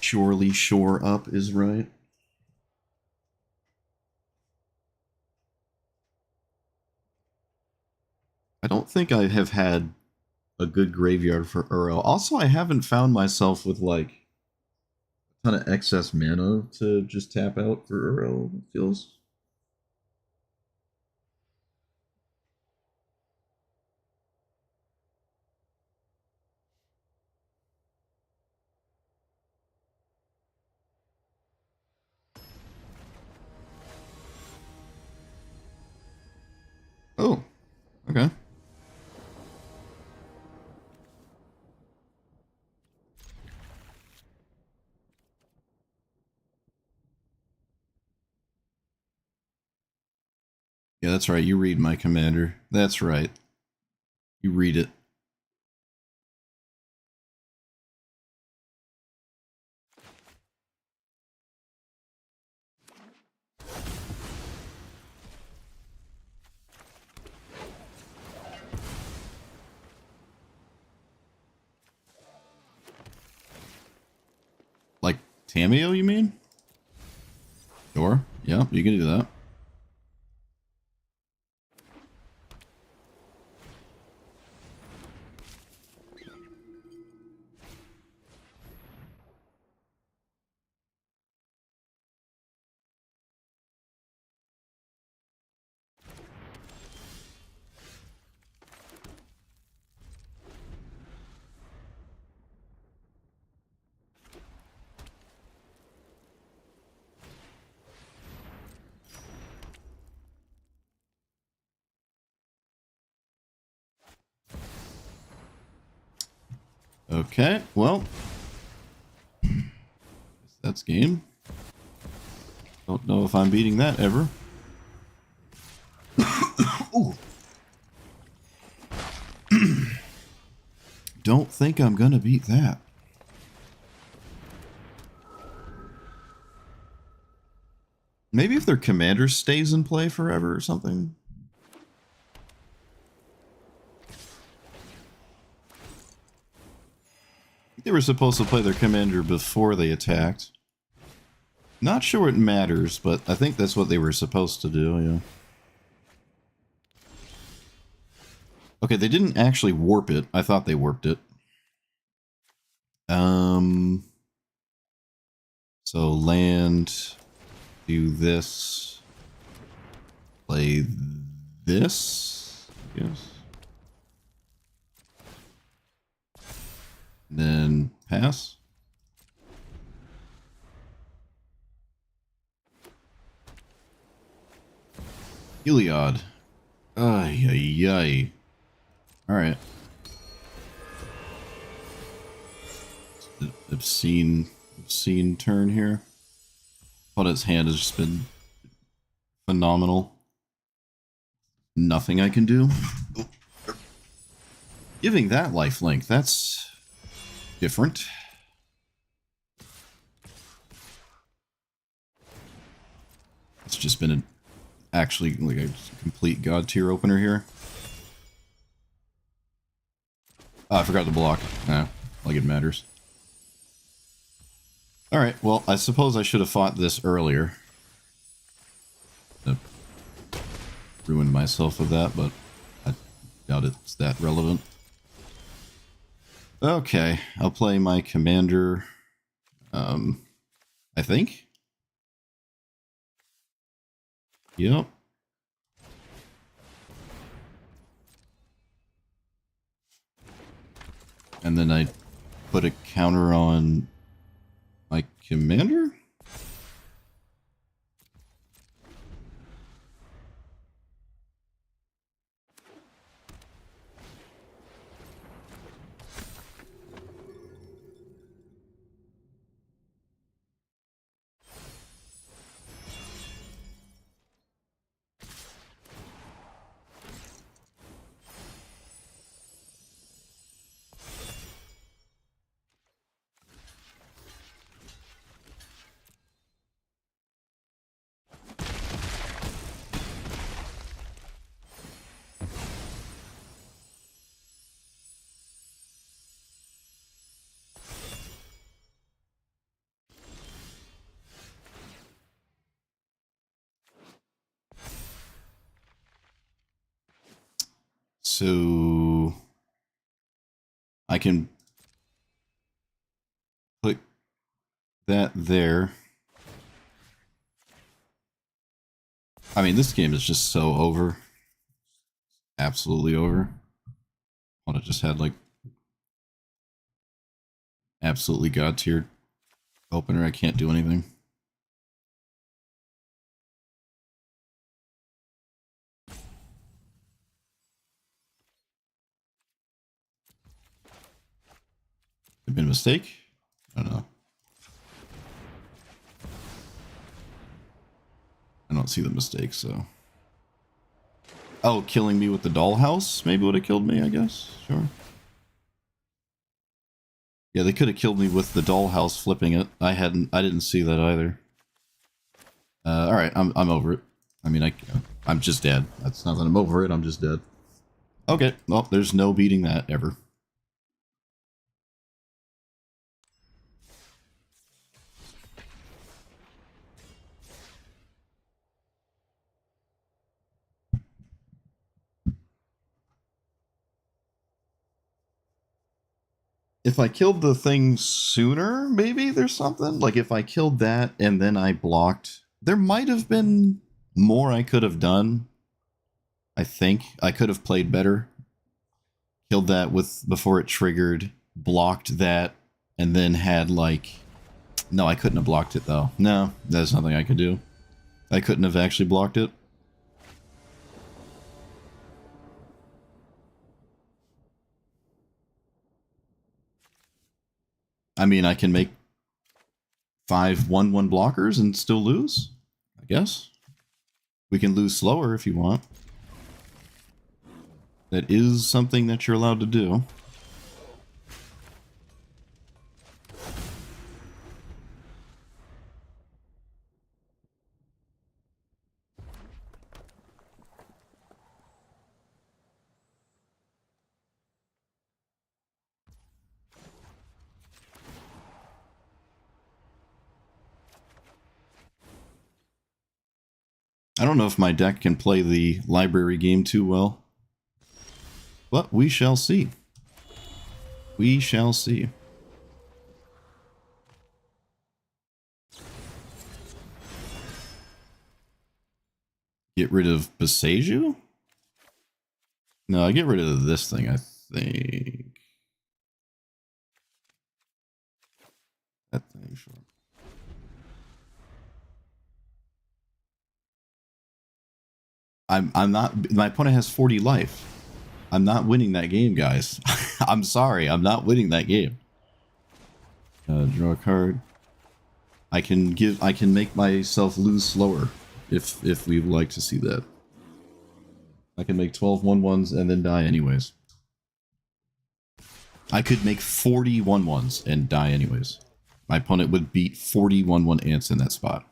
Surely Shore Up is right. I don't think I have had a good graveyard for Uro. Also, I haven't found myself with like a ton of excess mana to just tap out for Uro, it feels. Oh, okay. Yeah, that's right. You read my commander. That's right. You read it. Like Tamiyo, you mean? Sure. Yeah, you can do that. Okay, well, that's game. Don't know if I'm beating that ever. Ooh. Don't think I'm gonna beat that. Maybe if their commander stays in play forever or something. They were supposed to play their commander before they attacked. Not sure it matters, but I think that's what they were supposed to do, yeah. Okay, they didn't actually warp it. I thought they warped it. So land, do this, play this, I guess. And then pass. Heliod. Ay, ay, ay. Alright. Obscene turn here. But his hand has just been phenomenal. Nothing I can do. Giving that lifelink, that's different. It's just been actually like a complete god tier opener here. Oh, I forgot to block. Nah, like it matters. Alright, well, I suppose I should have fought this earlier. Ruined myself with that, but I doubt it's that relevant. Okay, I'll play my commander, I think. Yep. And then I put a counter on my commander? So I can put that there. I mean, this game is just so over. Absolutely over. Well, it just had like absolutely god tier opener. I can't do anything. Have been a mistake? I don't know. I don't see the mistake, so. Oh, killing me with the dollhouse maybe would have killed me, I guess. Sure. Yeah, they could have killed me with the dollhouse flipping it. I didn't see that either. Alright, I'm over it. I mean, I'm just dead. That's not that I'm over it, I'm just dead. Okay, well, there's no beating that ever. If I killed the thing sooner, maybe there's something? Like, if I killed that and then I blocked, there might have been more I could have done. I think. I could have played better. Killed that with before it triggered, blocked that, and then had, like... No, I couldn't have blocked it, though. No, there's nothing I could do. I couldn't have actually blocked it. I mean, I can make 5 1-1 blockers and still lose, I guess. We can lose slower if you want. That is something that you're allowed to do. I don't know if my deck can play the library game too well. But we shall see. We shall see. Get rid of Boseiju? No, I get rid of this thing, I think. That thing, sure. I'm not... My opponent has 40 life. I'm not winning that game, guys. I'm sorry, I'm not winning that game. Draw a card. I can make myself lose slower if we would like to see that. I can make 12 1-1s and then die anyways. I could make 40 1-1s and die anyways. My opponent would beat 40 1-1 ants in that spot.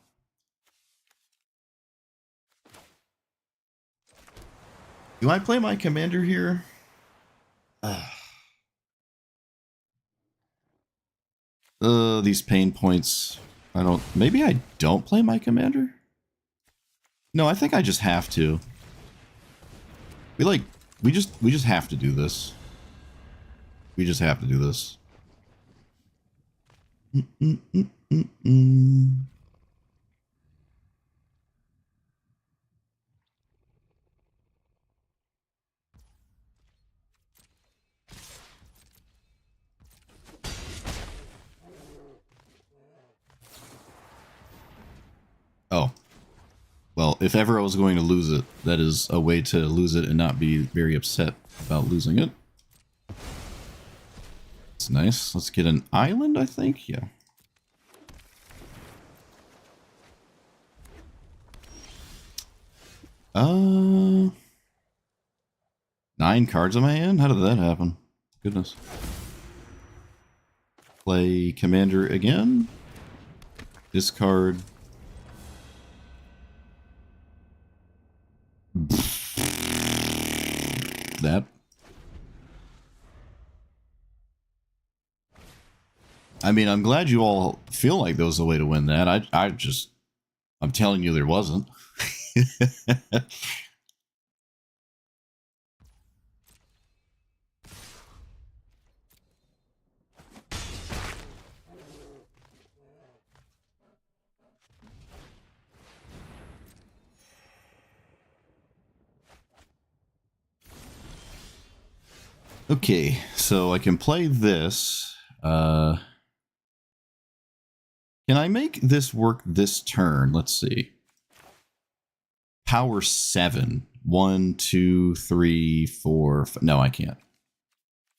Do I play my commander here? These pain points. I don't... Maybe I don't play my commander? No, I think I just have to. We just have to do this. We just have to do this. Oh. Well, if ever I was going to lose it, that is a way to lose it and not be very upset about losing it. It's nice. Let's get an island, I think? Yeah. Nine cards in my hand? How did that happen? Goodness. Play commander again. Discard. That. I mean, I'm glad you all feel like there was a way to win that. I'm telling you there wasn't. Okay, so I can play this. Can I make this work this turn? Let's see. Power 7. 1, 2, 3, 4. No, I can't.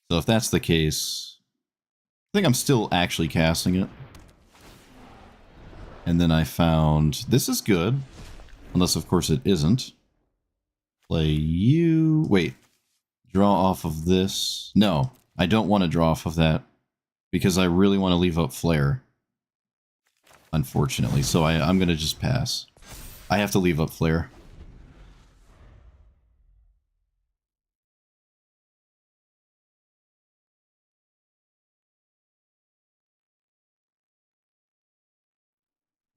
So if that's the case, I think I'm still actually casting it. And then I found this is good. Unless, of course, it isn't. Play you. Wait. Draw off of this. No, I don't want to draw off of that. Because I really want to leave up Flare. Unfortunately. So I'm going to just pass. I have to leave up Flare.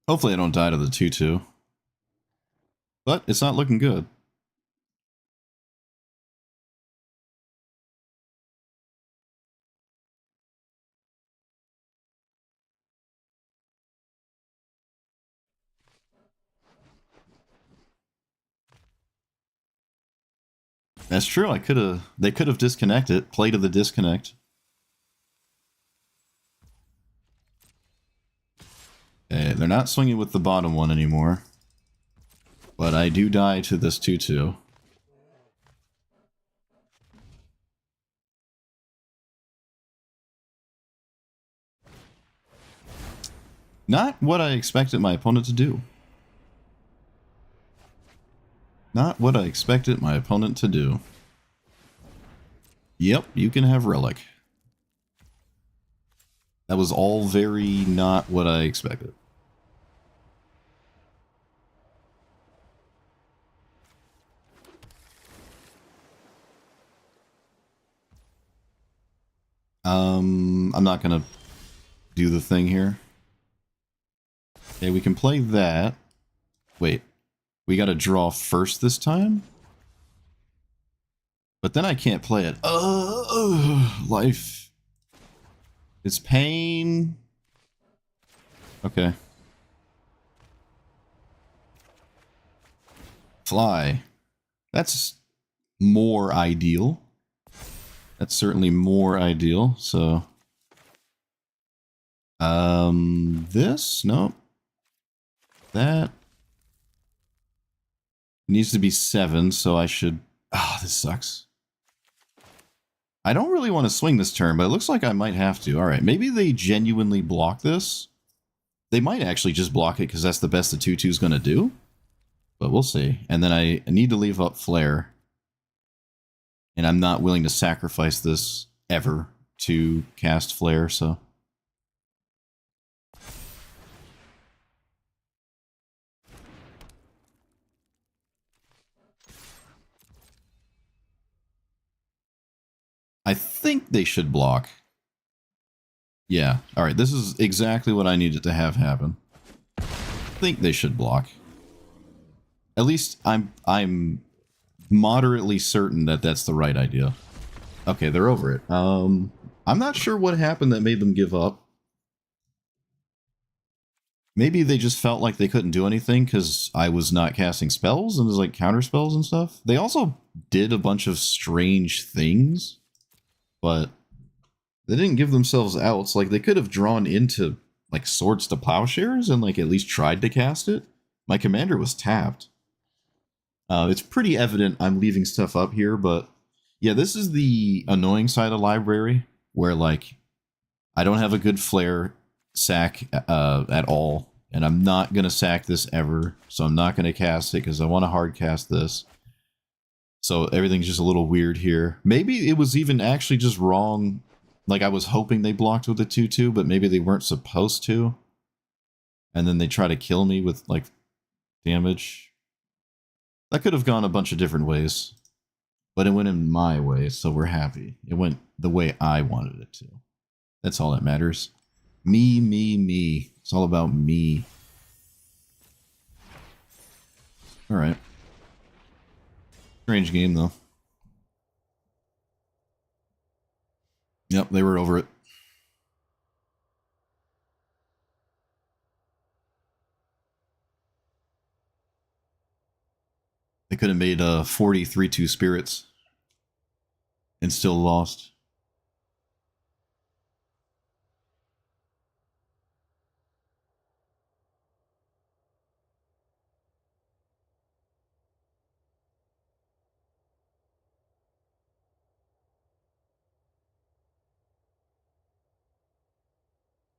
Hopefully I don't die to the 2-2. But it's not looking good. That's true. They could have disconnected. Play to the disconnect. Okay, they're not swinging with the bottom one anymore. But I do die to this 2-2. Not what I expected my opponent to do. Not what I expected my opponent to do. Yep, you can have Relic. That was all very not what I expected. I'm not gonna do the thing here. Okay, we can play that. Wait, we gotta draw first this time? But then I can't play it. Life. It's pain. Okay. Fly. That's more ideal. That's certainly more ideal, so... This? Nope. That... needs to be 7, so I should... Ah, this sucks. I don't really want to swing this turn, but it looks like I might have to. Alright, maybe they genuinely block this. They might actually just block it because that's the best the 2-2 is going to do. But we'll see. And then I need to leave up Flare. And I'm not willing to sacrifice this ever to cast Flare, so... I think they should block. Yeah. Alright, this is exactly what I needed to have happen. I think they should block. At least I'm moderately certain that that's the right idea. Okay, they're over it. I'm not sure what happened that made them give up. Maybe they just felt like they couldn't do anything because I was not casting spells and there's like counter spells and stuff. They also did a bunch of strange things, but they didn't give themselves outs. Like they could have drawn into like Swords to Plowshares and like at least tried to cast it. My commander was tapped. It's pretty evident I'm leaving stuff up here, but yeah, this is the annoying side of Library where like I don't have a good Flare sack at all, and I'm not going to sack this ever, so I'm not going to cast it because I want to hard cast this. So everything's just a little weird here. Maybe it was even actually just wrong. Like I was hoping they blocked with the 2-2, but maybe they weren't supposed to. And then they try to kill me with like damage. That could have gone a bunch of different ways. But it went in my way, so we're happy. It went the way I wanted it to. That's all that matters. Me, me, me. It's all about me. Alright. Strange game, though. Yep, they were over it. They could have made 43-2 spirits. and still lost.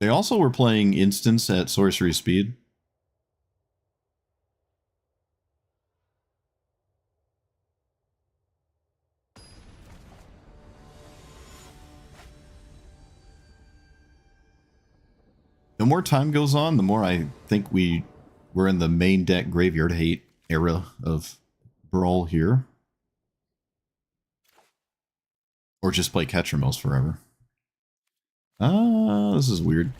They also were playing Instance at sorcery speed. The more time goes on, the more I think we're in the main deck graveyard hate era of Brawl here. Or just play Ketramos forever. This is weird.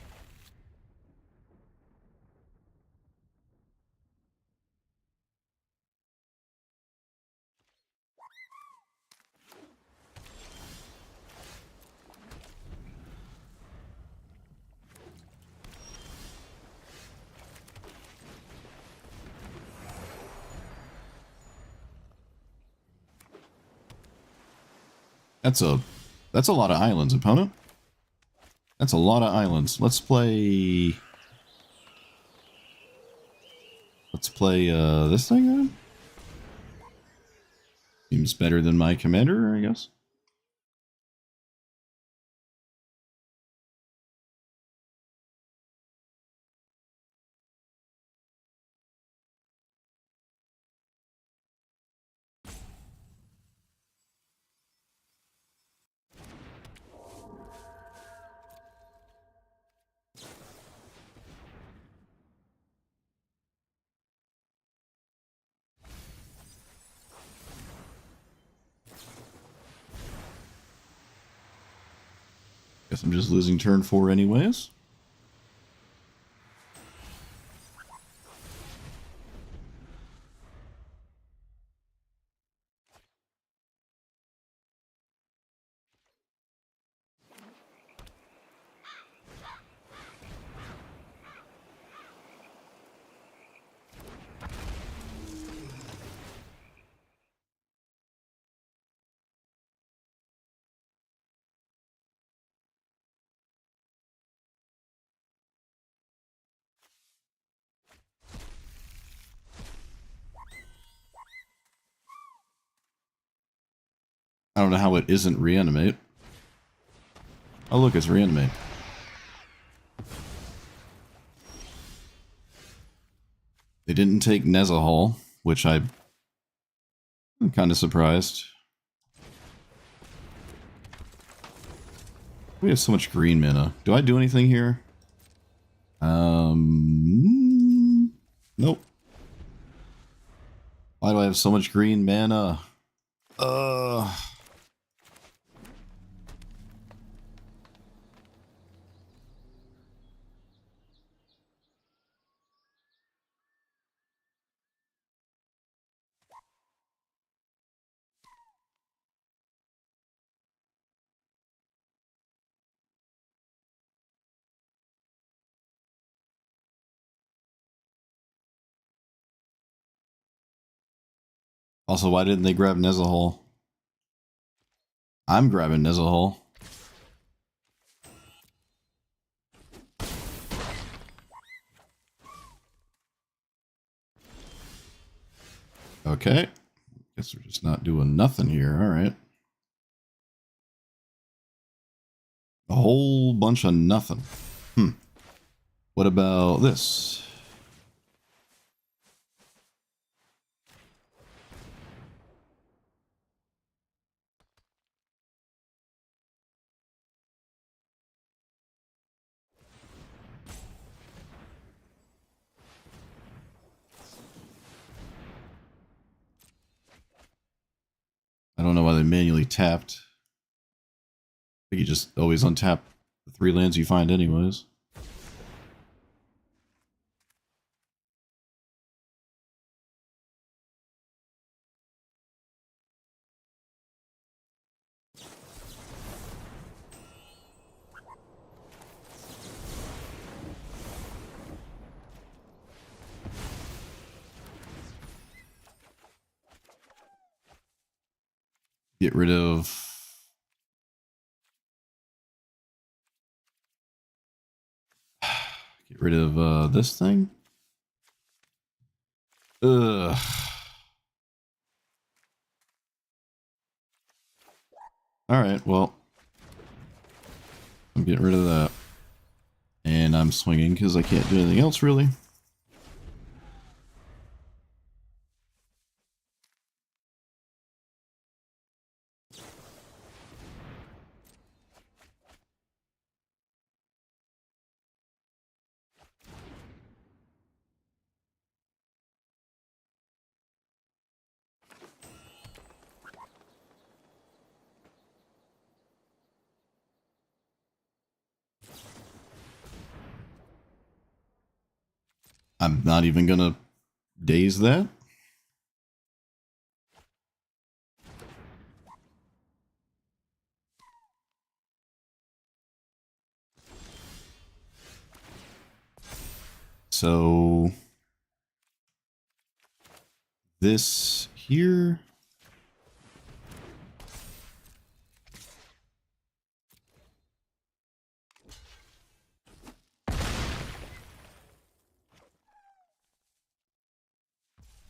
That's a lot of islands, opponent. That's a lot of islands. Let's play this thing then. Seems better than my commander, I guess. Guess I'm just losing turn 4 anyways. I don't know how it isn't reanimate. Oh look, it's reanimate. They didn't take Nezahal, which I'm kind of surprised. We have so much green mana. Do I do anything here? Nope. Why do I have so much green mana? Also, why didn't they grab Nezahal? I'm grabbing Nezahal. Okay. Guess we're just not doing nothing here. Alright. A whole bunch of nothing. What about this? I don't know why they manually tapped. I think you just always untap the 3 lands you find anyways. Get rid of Get rid of this thing. Ugh. Alright, well. I'm getting rid of that. And I'm swinging because I can't do anything else, really. I'm not even gonna daze that. So this here.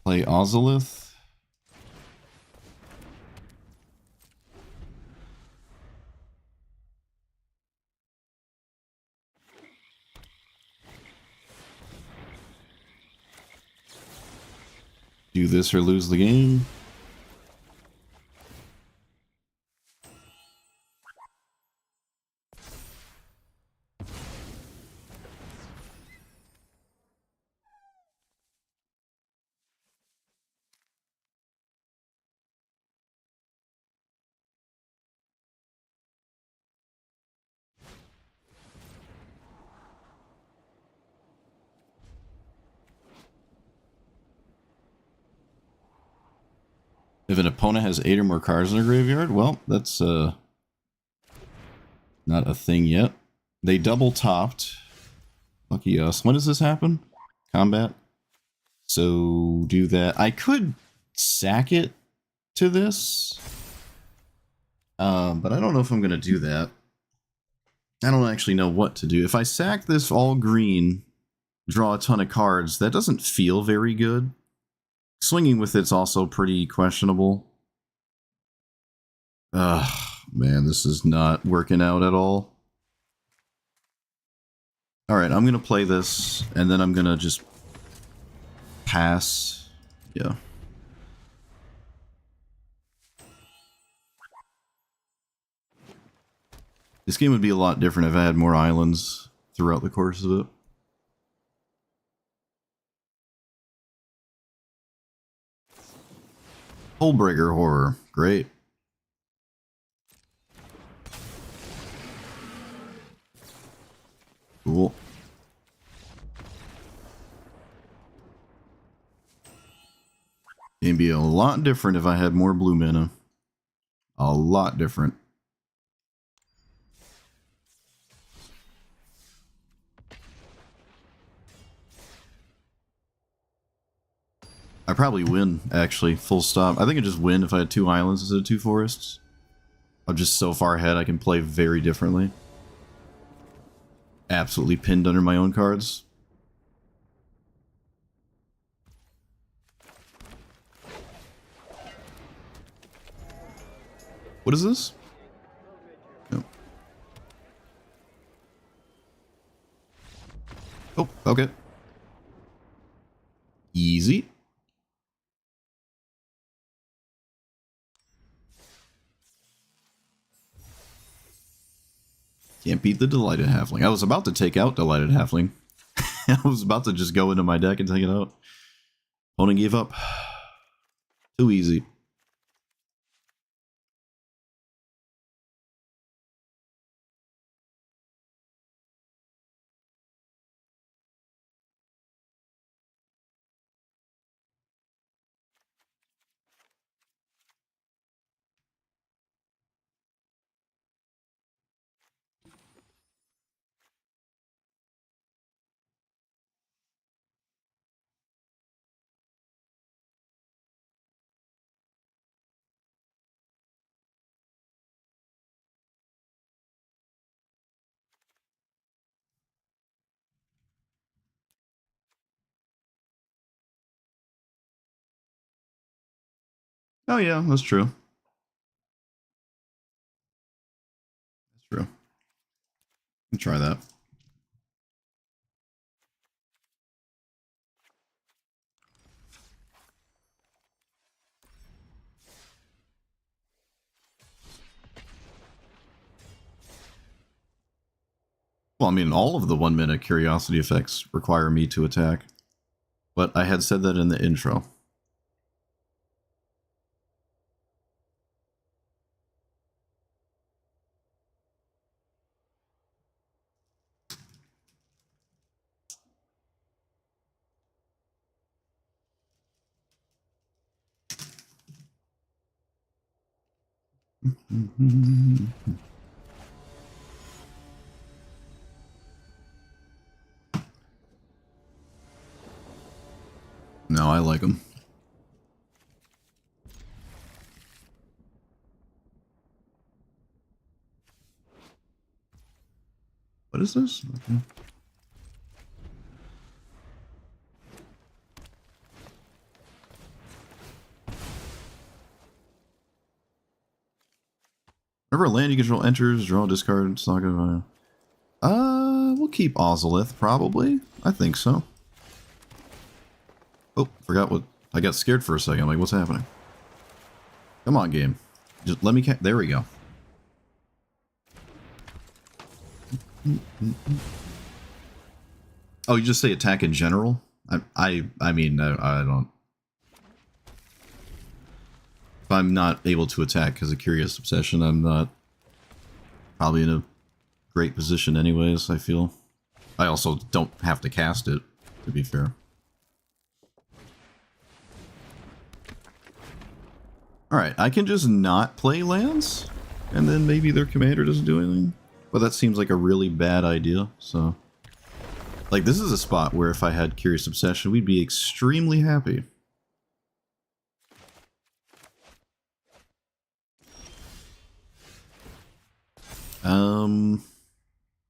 Play Ozolith. Do this or lose the game. If an opponent has 8 or more cards in their graveyard, well, that's not a thing yet. They double topped. Lucky us. When does this happen? Combat. So do that. I could sack it to this. But I don't know if I'm going to do that. I don't actually know what to do. If I sack this all green, draw a ton of cards, that doesn't feel very good. Swinging with it's also pretty questionable. Ugh, man, this is not working out at all. Alright, I'm going to play this, and then I'm going to just pass. Yeah. This game would be a lot different if I had more islands throughout the course of it. Hullbreaker Horror. Great. Cool. It'd be a lot different if I had more blue mana. A lot different. I probably win, actually, full stop. I think I'd just win if I had 2 islands instead of 2 forests. I'm just so far ahead I can play very differently. Absolutely pinned under my own cards. What is this? No. Oh, okay. Easy. Can't beat the Delighted Halfling. I was about to take out Delighted Halfling. I was about to just go into my deck and take it out. Opponent gave up. Too easy. Oh yeah, that's true. That's true. Can try that. Well, I mean, all of the 1 minute curiosity effects require me to attack. But I had said that in the intro. No, I like them. What is this? Okay. Whenever a land you control enters, draw, discard. It's not gonna. We'll keep Ozolith probably. I think so. Oh, forgot what. I got scared for a second. I'm like, what's happening? Come on, game. Just let me. There we go. Oh, you just say attack in general? I mean, I don't. If I'm not able to attack because of Curious Obsession, I'm not probably in a great position anyways, I feel. I also don't have to cast it, to be fair. Alright, I can just not play lands, and then maybe their commander doesn't do anything. But that seems like a really bad idea, so... Like, this is a spot where if I had Curious Obsession, we'd be extremely happy.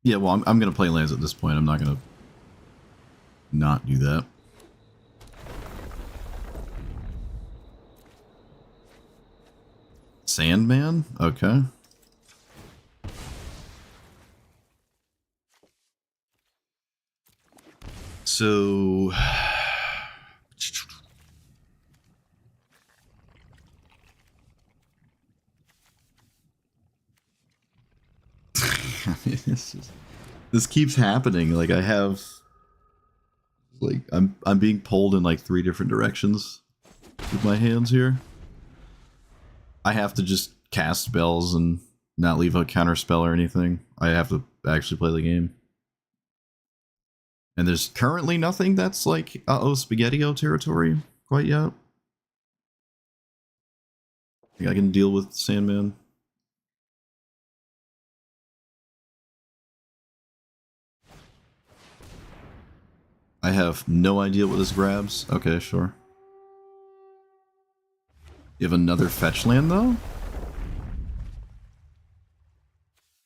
Yeah, well, I'm going to play lands at this point. I'm not going to not do that. Sandman? Okay. So... this keeps happening. Like, I have... Like, I'm being pulled in like 3 different directions with my hands here. I have to just cast spells and not leave a counter spell or anything. I have to actually play the game. And there's currently nothing that's like, uh-oh, Spaghetti-O territory quite yet. I think I can deal with Sandman. I have no idea what this grabs. Okay, sure. You have another fetch land, though?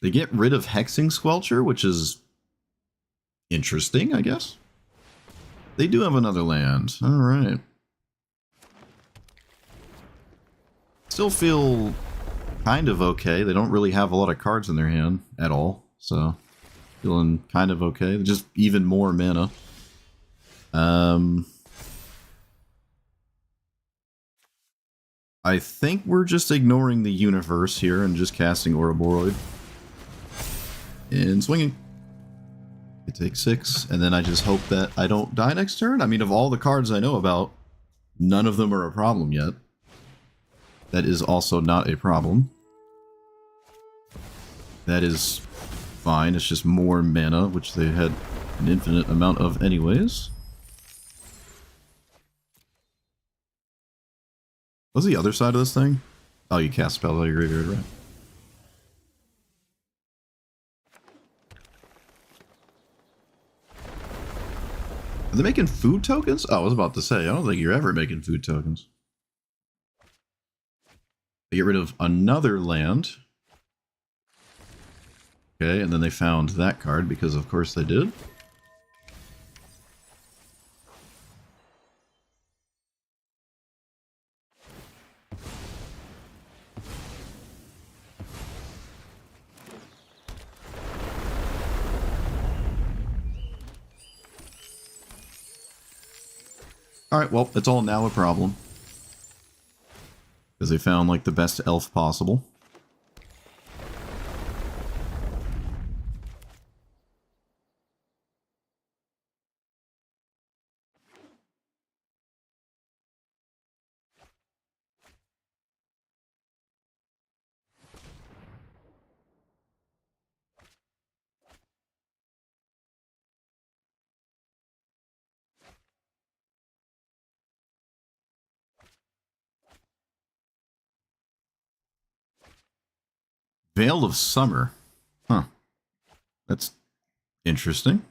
They get rid of Hexing Squelcher, which is interesting, I guess. They do have another land. Alright. Still feel kind of okay. They don't really have a lot of cards in their hand at all, so feeling kind of okay. Just even more mana. I think we're just ignoring the universe here and just casting Ouroboros. And swinging. It takes 6, and then I just hope that I don't die next turn. I mean, of all the cards I know about, none of them are a problem yet. That is also not a problem. That is fine. It's just more mana, which they had an infinite amount of anyways. What's the other side of this thing? Oh, you cast spells out of your graveyard, right? Are they making food tokens? Oh, I was about to say, I don't think you're ever making food tokens. They get rid of another land. Okay, and then they found that card, because of course they did. Alright, well, it's all now a problem. Because they found, like, the best elf possible. Veil of Summer. Huh. That's interesting.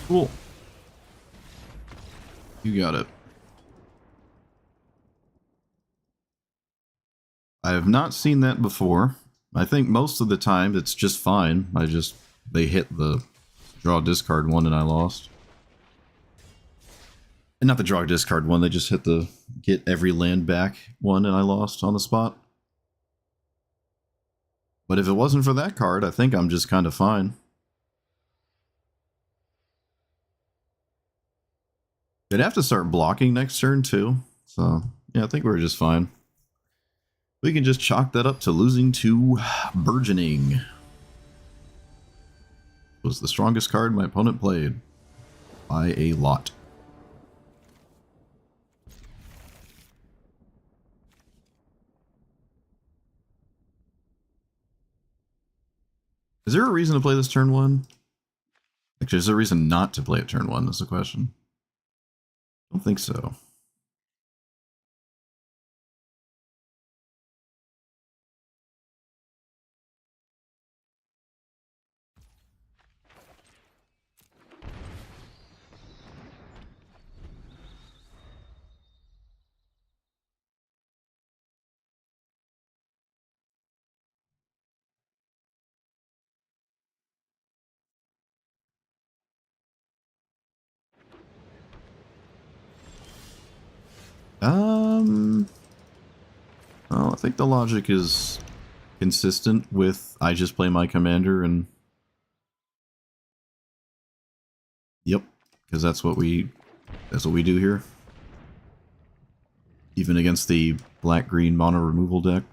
Cool. You got it. I have not seen that before. I think most of the time it's just fine. They hit the draw discard one and I lost. And not the draw discard one, they just hit the get every land back one and I lost on the spot. But if it wasn't for that card, I think I'm just kind of fine. They'd have to start blocking next turn too. So, yeah, I think we're just fine. We can just chalk that up to losing to Burgeoning. It was the strongest card my opponent played. By a lot. Is there a reason to play this turn one? Actually, is there a reason not to play it turn one? That's the question. I don't think so. Well, I think the logic is consistent with I just play my commander and yep, because that's what we do here. Even against the black-green mono removal deck.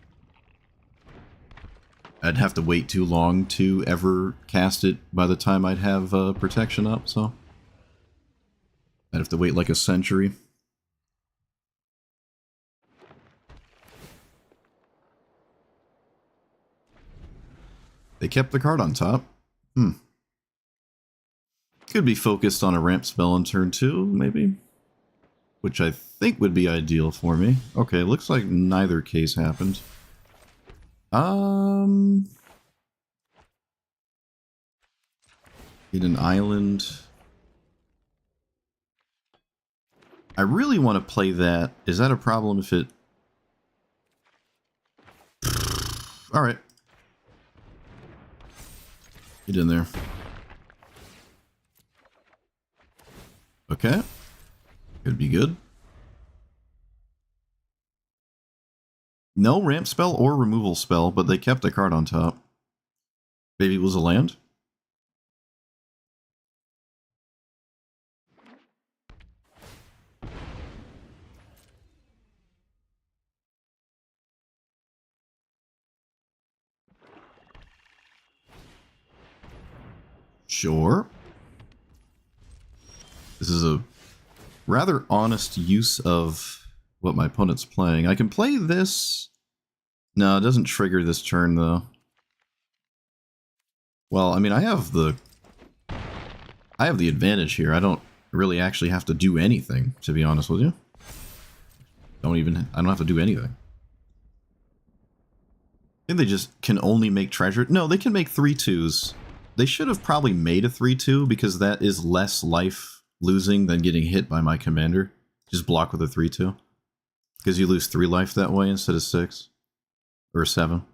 I'd have to wait too long to ever cast it by the time I'd have protection up, so I'd have to wait like a century. They kept the card on top. Could be focused on a ramp spell on turn 2, maybe? Which I think would be ideal for me. Okay, looks like neither case happened. Get an island. I really want to play that. Is that a problem if it... Alright. Get in there. Okay. Could be good. No ramp spell or removal spell, but they kept a card on top. Maybe it was a land? Sure. This is a rather honest use of what my opponent's playing. I can play this... No, it doesn't trigger this turn, though. Well, I mean, I have the advantage here. I don't really actually have to do anything, to be honest with you. I don't have to do anything. I think they just can only make treasure. No, they can make 3/2s. They should have probably made a 3/2 because that is less life losing than getting hit by my commander. Just block with a 3/2. Because you lose 3 life that way instead of 6. Or 7.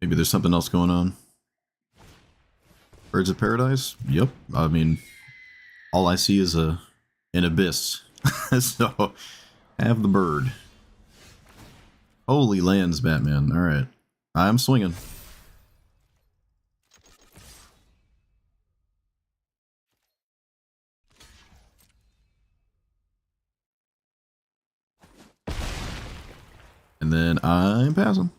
Maybe there's something else going on. Birds of Paradise? Yep. I mean, all I see is an abyss. So, have the bird. Holy lands, Batman. Alright. I'm swinging. And then I'm passing.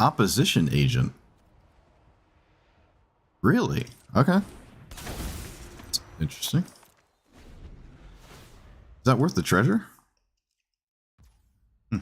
Opposition agent. Really? Okay. That's interesting. Is that worth the treasure? Hmm.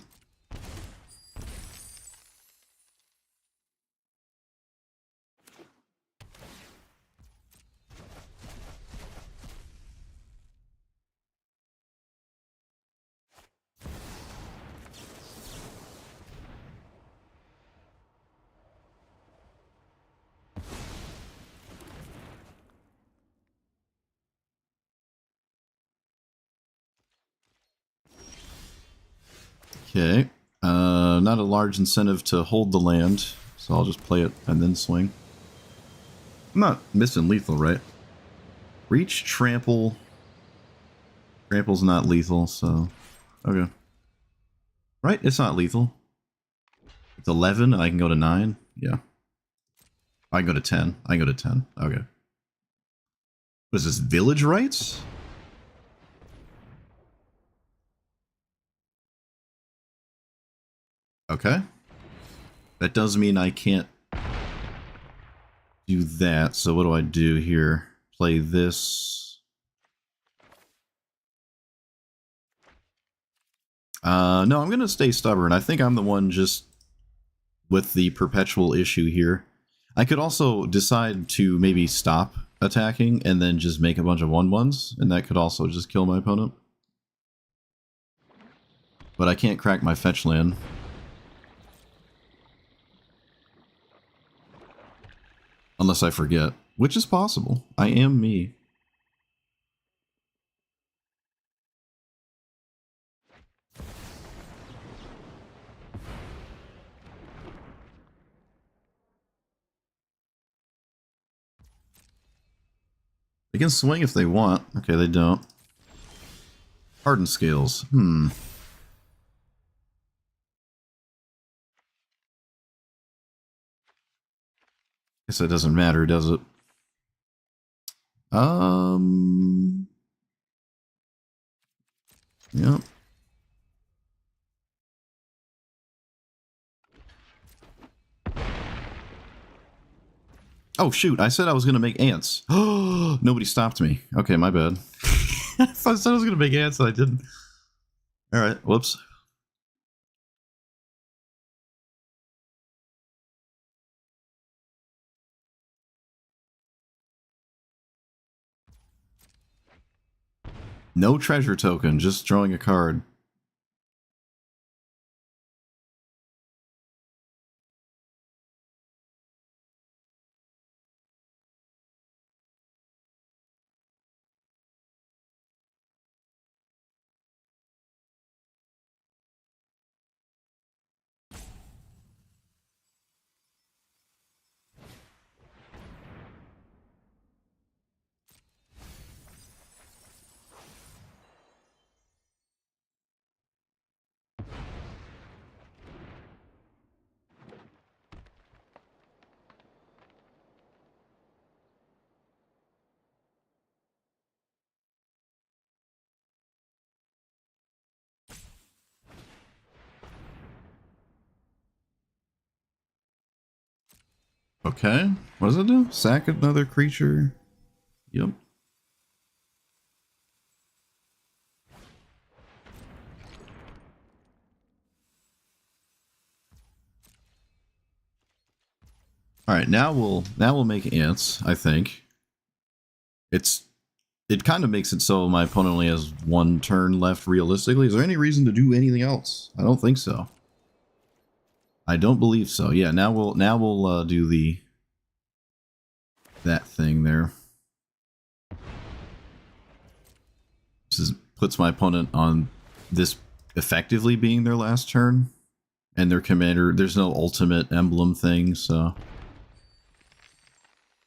Okay. Not a large incentive to hold the land, so I'll just play it and then swing. I'm not missing lethal, right? Reach, trample. Trample's not lethal, so... Okay. Right? It's not lethal. It's 11, and I can go to 9? Yeah. I can go to 10. I can go to 10. Okay. What is this, village rights? Okay. That does mean I can't do that, so what do I do here? Play this. No, I'm gonna stay stubborn. I think I'm the one just with the perpetual issue here. I could also decide to maybe stop attacking and then just make a bunch of 1/1s, and that could also just kill my opponent. But I can't crack my fetch land. Unless I forget, which is possible. I am me. They can swing if they want. Okay, they don't. Hardened scales. Guess that doesn't matter, does it? Yep. Oh, shoot. I said I was going to make ants. Oh, nobody stopped me. Okay, my bad. I said I was going to make ants and I didn't. All right. Whoops. No treasure token, just drawing a card. Okay. What does it do? Sack another creature. Yep. All right, now we'll make ants, I think. It kind of makes it so my opponent only has 1 turn left realistically. Is there any reason to do anything else? I don't think so. I don't believe so. Yeah, now we'll do that thing there. puts my opponent on this effectively being their last turn. And their commander, there's no ultimate emblem thing, so...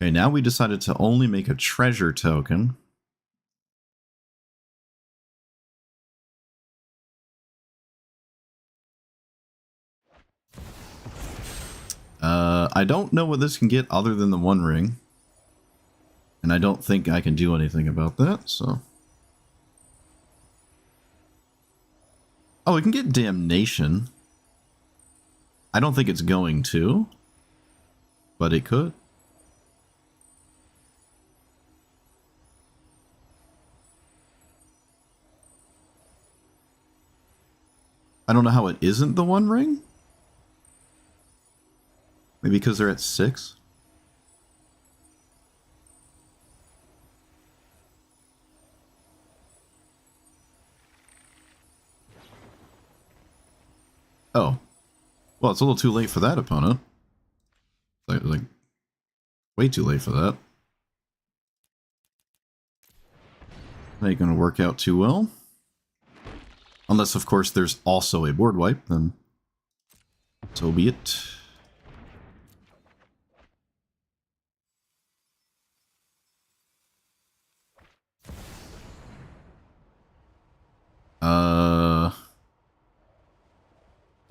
Okay, now we decided to only make a treasure token. I don't know what this can get other than the One Ring. And I don't think I can do anything about that, so... Oh, we can get Damnation. I don't think it's going to, but it could. I don't know how it isn't the One Ring. Maybe because they're at 6? Oh. Well, it's a little too late for that opponent. Like way too late for that. Ain't gonna work out too well. Unless, of course, there's also a board wipe, then so be it.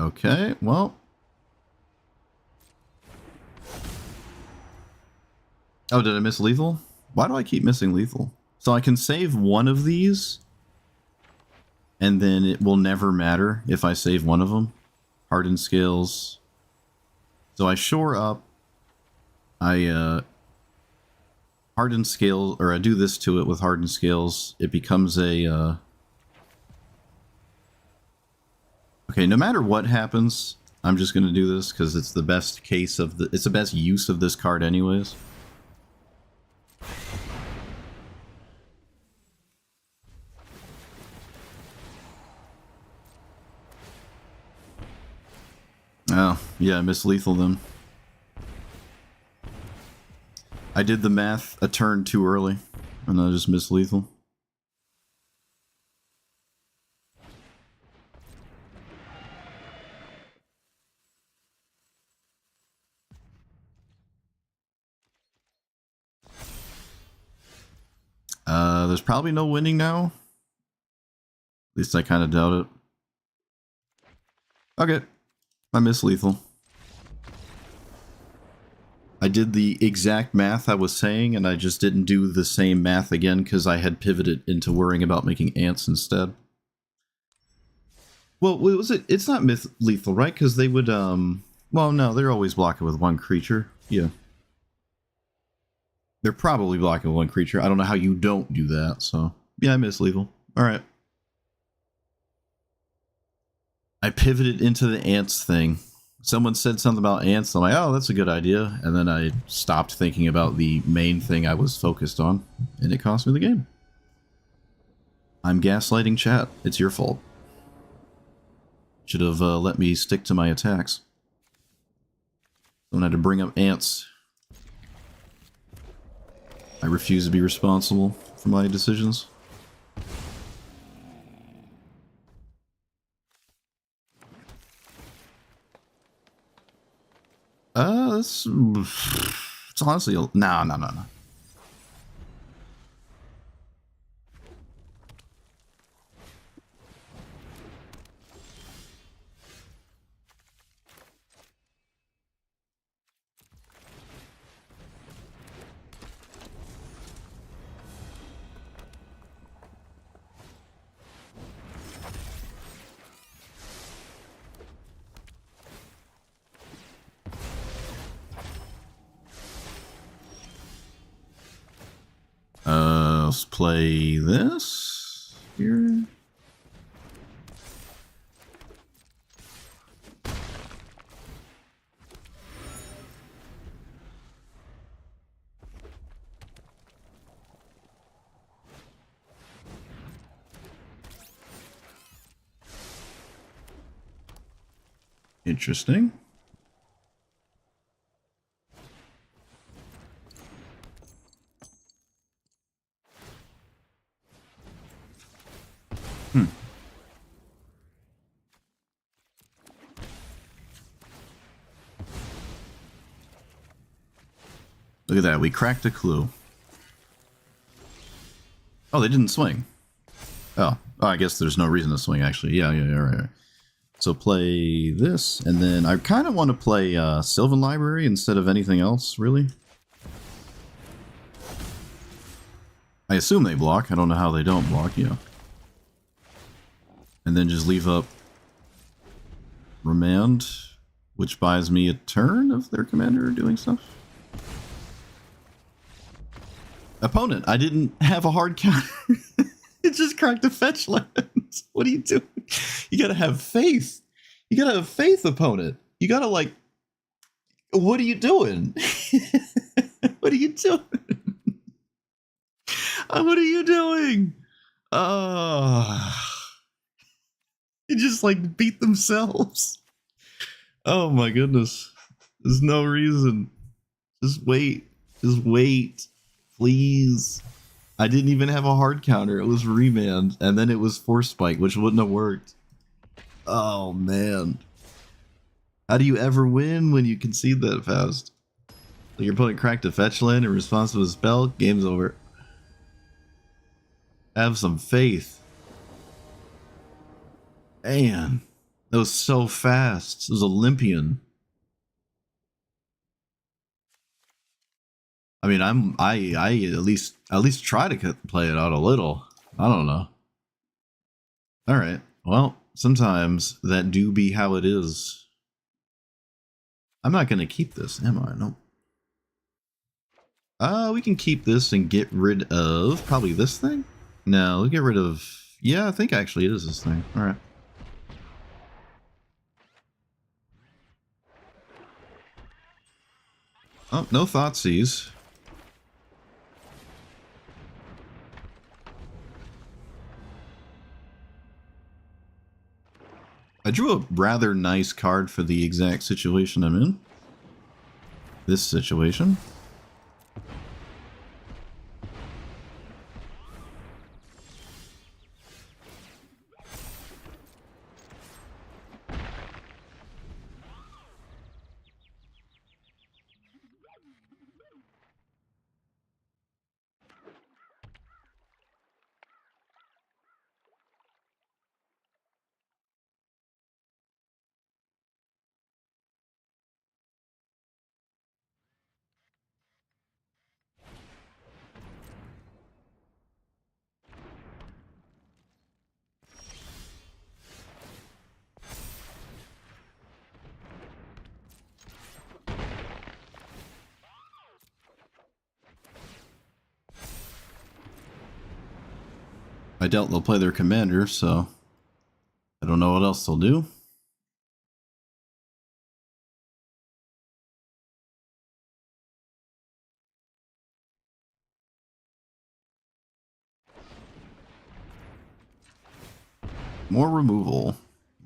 Okay, well. Oh, did I miss lethal? Why do I keep missing lethal? So I can save one of these, and then it will never matter if I save one of them. Hardened Scales. So I shore up. I Hardened Scales, or I do this to it with Hardened Scales. It becomes a okay, no matter what happens, I'm just gonna do this because it's the best case of it's the best use of this card anyways. Oh, yeah, I missed lethal then. I did the math a turn too early, and I just missed lethal. There's probably no winning now. At least I kind of doubt it. Okay, I missed lethal. I did the exact math I was saying, and I just didn't do the same math again because I had pivoted into worrying about making ants instead. Well, was it? It's not lethal, right? Because they would, well, no, they're always blocking with one creature. Yeah. They're probably blocking with one creature. I don't know how you don't do that, so... Yeah, I missed lethal. Alright. I pivoted into the ants thing. Someone said something about ants, I'm like, oh, that's a good idea. And then I stopped thinking about the main thing I was focused on, and it cost me the game. I'm gaslighting chat. It's your fault. Should have let me stick to my attacks. Someone had to bring up ants. I refuse to be responsible for my decisions. It's honestly... No. Let's play this here. Interesting. Look at that, we cracked a clue. Oh, they didn't swing. Oh, I guess there's no reason to swing, actually. Yeah, right. So play this, and then I kind of want to play Sylvan Library instead of anything else, really. I assume they block. I don't know how they don't block, yeah. And then just leave up Remand, which buys me a turn of their commander doing stuff. Opponent, I didn't have a hard counter. It just cracked a fetch land. What are you doing? You gotta have faith. You gotta have faith, opponent. You gotta, like... What are you doing? What are you doing? What are you doing? They just, like, beat themselves. Oh my goodness. There's no reason. Just wait. Just wait. Please. I didn't even have a hard counter. It was Remand, and then it was Force Spike, which wouldn't have worked. Oh, man. How do you ever win when you concede that fast? Like your opponent cracked a fetch land in response to a spell, game's over. Have some faith. Man, that was so fast. It was Olympian. I mean, I at least try to play it out a little. I don't know. All right. Well, sometimes that do be how it is. I'm not gonna keep this, am I? No. We can keep this and get rid of probably this thing. No, we'll get rid of. Yeah, I think actually it is this thing. All right. Oh, no Thoughtseize. I drew a rather nice card for the exact situation I'm in. This situation. I doubt they'll play their commander, so I don't know what else they'll do. More removal.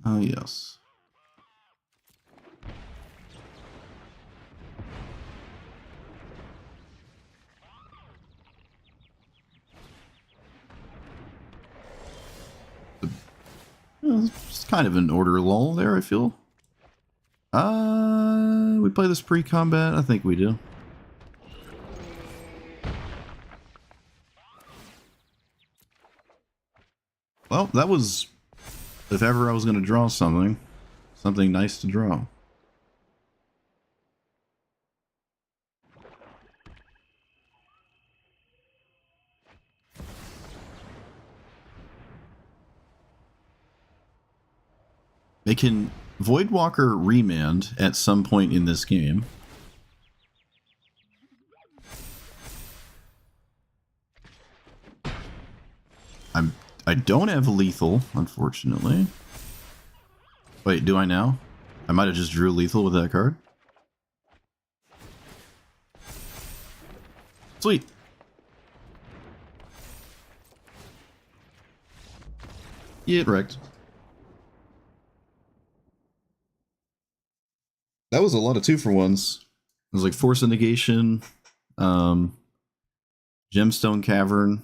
Oh, yes. It's kind of an order lull there, I feel. We play this pre-combat? I think we do. Well, that was... If ever I was going to draw something nice to draw. They can Voidwalker Remand at some point in this game. I don't have lethal, unfortunately. Wait, do I now? I might have just drew lethal with that card. Sweet. Yeah, it wrecked. That was a lot of 2-for-1s. It was like Force of Negation, Gemstone Cavern.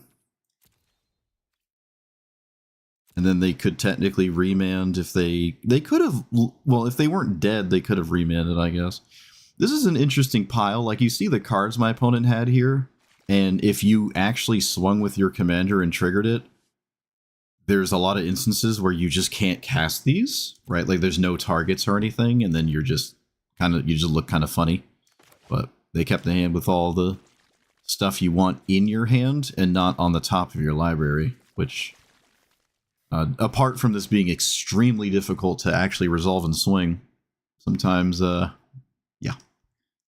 And then they could technically remand if they could have, well, if they weren't dead, they could have remanded, I guess. This is an interesting pile. Like, you see the cards my opponent had here, and if you actually swung with your commander and triggered it, there's a lot of instances where you just can't cast these, right? Like, there's no targets or anything, and then you're just you just look kind of funny. But they kept the hand with all the stuff you want in your hand and not on the top of your library, which, apart from this being extremely difficult to actually resolve and swing, sometimes, yeah,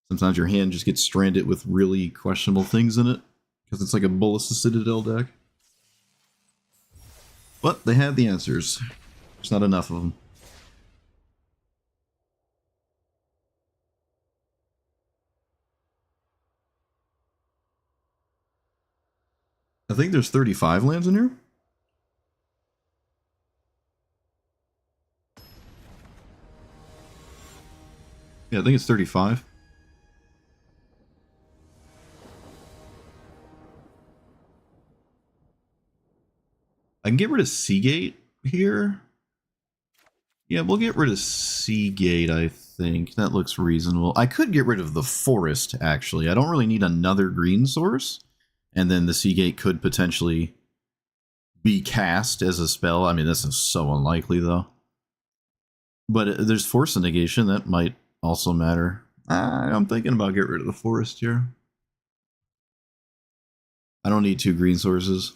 sometimes your hand just gets stranded with really questionable things in it, because it's like a Bolas Citadel deck. But they had the answers. There's not enough of them. I think there's 35 lands in here. Yeah, I think it's 35. I can get rid of Seagate here. Yeah, we'll get rid of Seagate, I think. That looks reasonable. I could get rid of the Forest, actually. I don't really need another green source. And then the Seagate could potentially be cast as a spell. I mean, this is so unlikely, though. But there's Force of Negation. That might also matter. I'm thinking about getting rid of the Forest here. I don't need 2 green sources.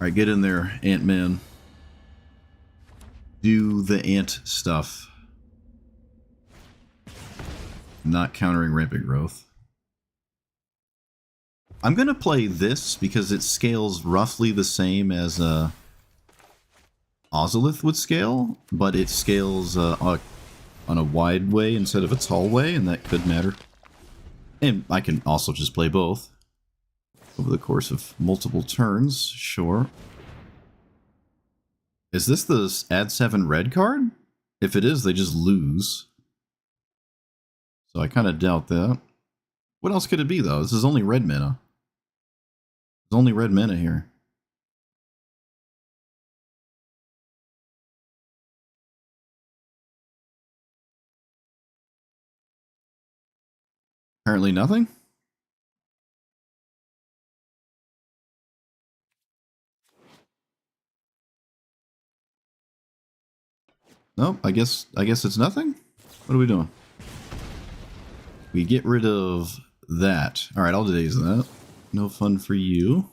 Alright, get in there, Ant-Man. Do the ant stuff. Not countering rampant growth. I'm going to play this because it scales roughly the same as Ozolith would scale, but it scales on a wide way instead of a tall way, and that could matter. And I can also just play both over the course of multiple turns, sure. Is this the add 7 red card? If it is, they just lose. So I kind of doubt that. What else could it be, though? This is only red mana. There's only red mana here. Apparently nothing? Nope, I guess it's nothing? What are we doing? We get rid of that. Alright, I'll daze that. No fun for you.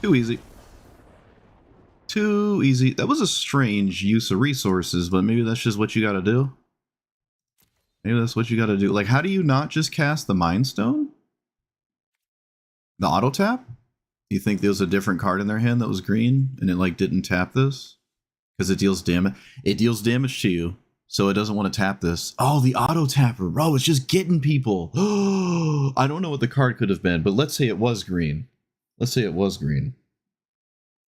Too easy. Too easy. That was a strange use of resources, but maybe that's just what you gotta do. Maybe that's what you gotta do. Like, how do you not just cast the Mind Stone? The auto tap? You think there was a different card in their hand that was green and it like didn't tap this? Because it deals damage. It deals damage to you, so it doesn't want to tap this. Oh, the auto tapper. Bro, it's just getting people. I don't know what the card could have been, but let's say it was green. Let's say it was green.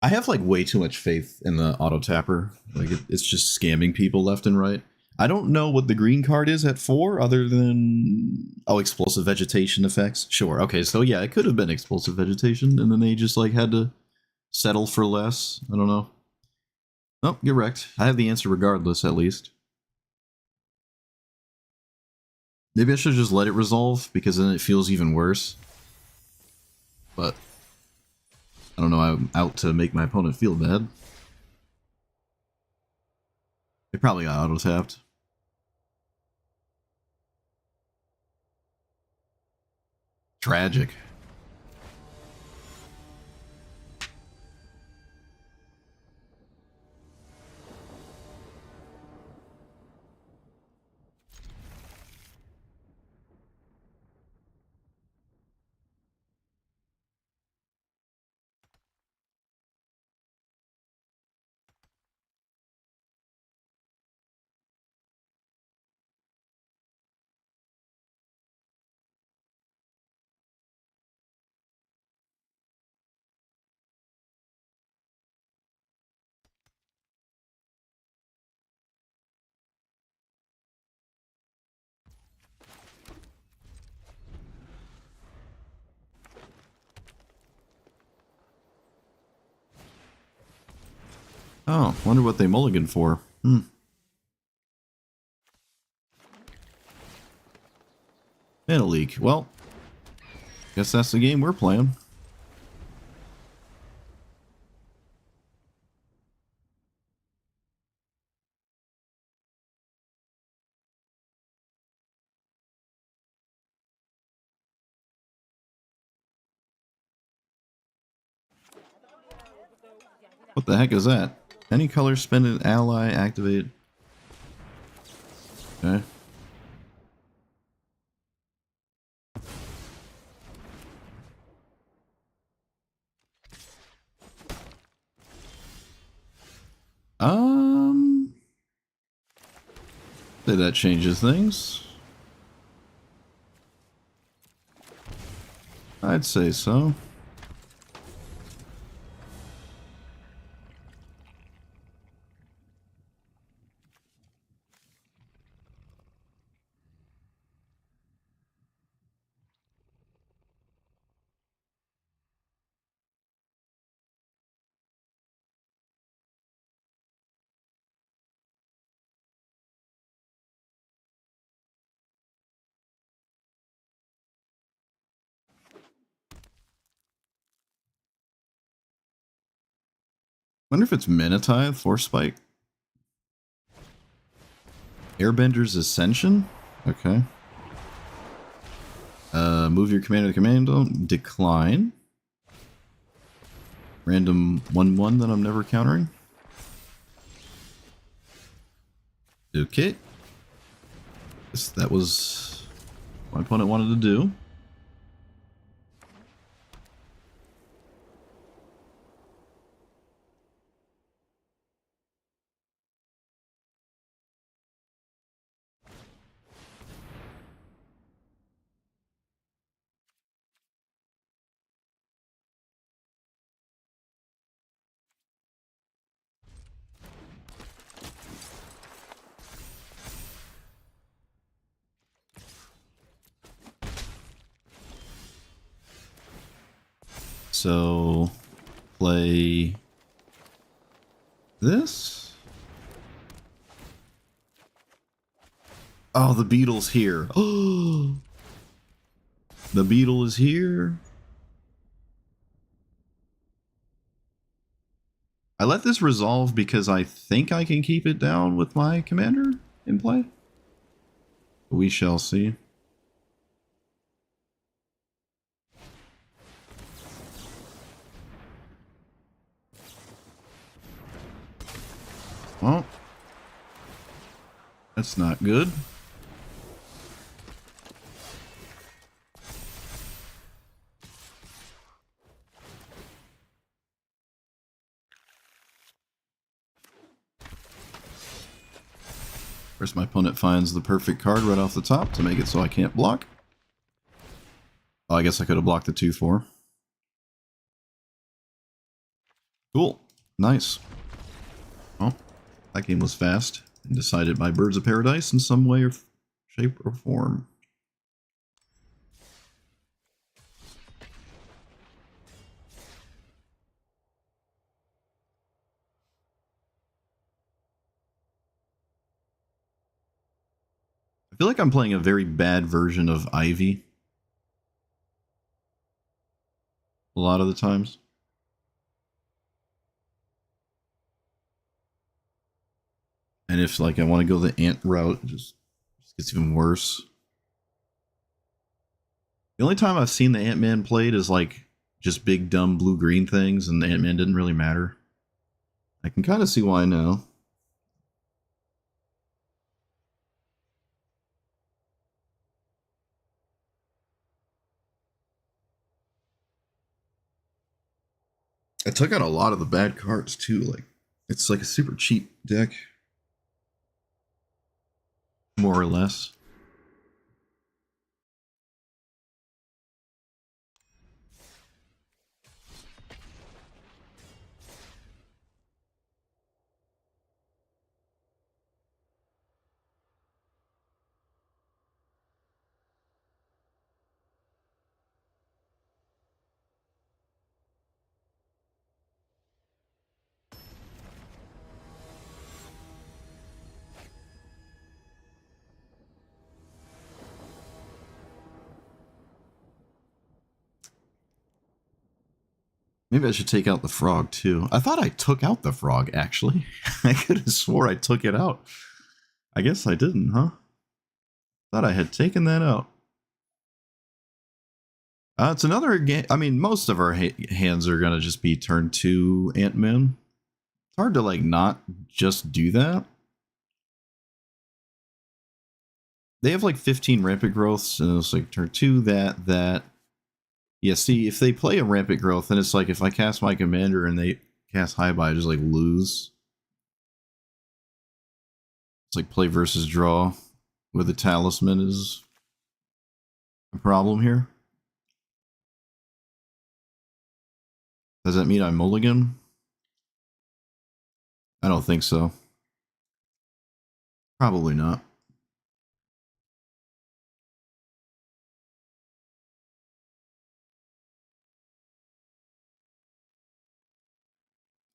I have like way too much faith in the auto tapper. Like it's just scamming people left and right. I don't know what the green card is at 4 other than explosive vegetation effects. Sure. Okay, so yeah, it could have been explosive vegetation and then they just like had to settle for less. I don't know. Oh, you're wrecked. I have the answer regardless, at least. Maybe I should just let it resolve because then it feels even worse. But I don't know, I'm out to make my opponent feel bad. They probably got auto-tapped. Tragic. Oh, wonder what they mulligan for. Mana leak. Well, guess that's the game we're playing. What the heck is that? Any color spend an ally activate. Okay. Say that changes things. I'd say so. Wonder if it's Manatide, Force Spike. Airbender's Ascension? Okay. Move your commander to commando. Decline. Random 1/1 that I'm never countering. Okay. Guess that was what my opponent wanted to do. So, play this. Oh, the beetle's here. Oh, the beetle is here. I let this resolve because I think I can keep it down with my commander in play. We shall see. Well, that's not good. First, my opponent finds the perfect card right off the top to make it so I can't block. Oh, I guess I could have blocked the 2/4. Cool. Nice. Well, that game was fast and decided by Birds of Paradise in some way or shape or form. I feel like I'm playing a very bad version of Ivy. A lot of the times. And if like I want to go the ant route, it just gets even worse. The only time I've seen the Ant-Man played is like just big dumb blue-green things, and the Ant-Man didn't really matter. I can kind of see why now. I took out a lot of the bad cards too. Like it's like a super cheap deck, more or less. Maybe I should take out the frog too. I thought I took out the frog, actually. I could have swore I took it out. I guess I didn't, huh? Thought I had taken that out. It's another game. I mean, most of our hands are going to just be turn 2 Ant-Man. It's hard to, like, not just do that. They have, like, 15 rampant growths, and it's like turn 2, that. Yeah, see, if they play a rampant growth, then it's like if I cast my commander and they cast high by, I just, like, lose. It's like play versus draw with a talisman is a problem here. Does that mean I mulligan? I don't think so. Probably not.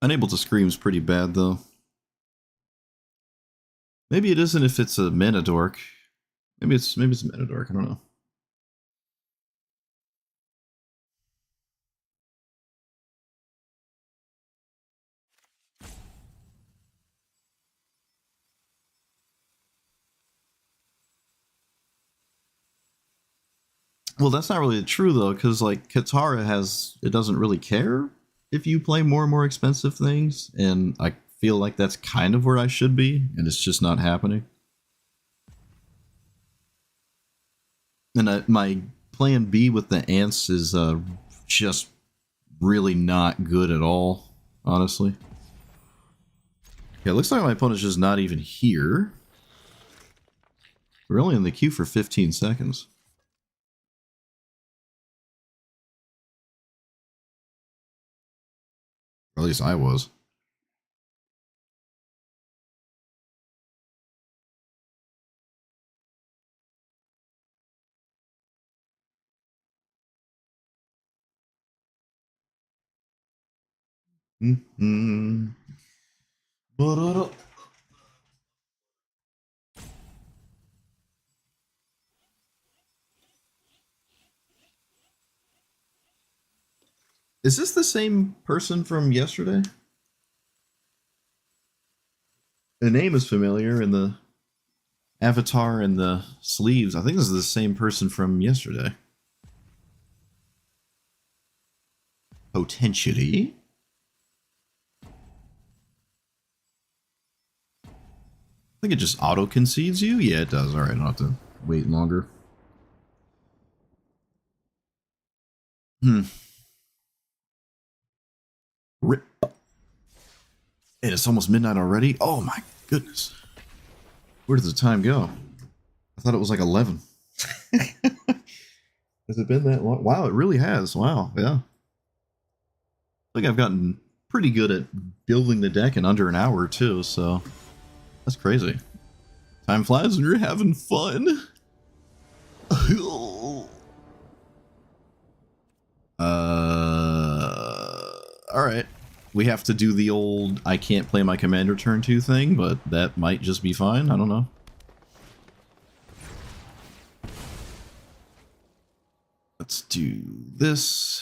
Unable to Scream's pretty bad, though. Maybe it isn't if it's a mana dork. Maybe it's a mana dork, I don't know. Well, that's not really true, though, because, like, Katara it doesn't really care if you play more and more expensive things, and I feel like that's kind of where I should be, and it's just not happening. And my plan B with the ants is just really not good at all, honestly. Yeah, it looks like my opponent's just not even here. We're only in the queue for 15 seconds. Or at least I was. Mm-hmm. Is this the same person from yesterday? The name is familiar, and the avatar and the sleeves. I think this is the same person from yesterday. Potentially. I think it just auto-concedes you? Yeah, it does. Alright, I don't have to wait longer. Rip. And it's almost midnight already? Oh my goodness. Where did the time go? I thought it was like 11. Has it been that long? Wow, it really has. Wow, yeah. I think I've gotten pretty good at building the deck in under an hour, too, so that's crazy. Time flies when you're having fun. Alright. We have to do the old I can't play my commander turn 2 thing, but that might just be fine. I don't know. Let's do this.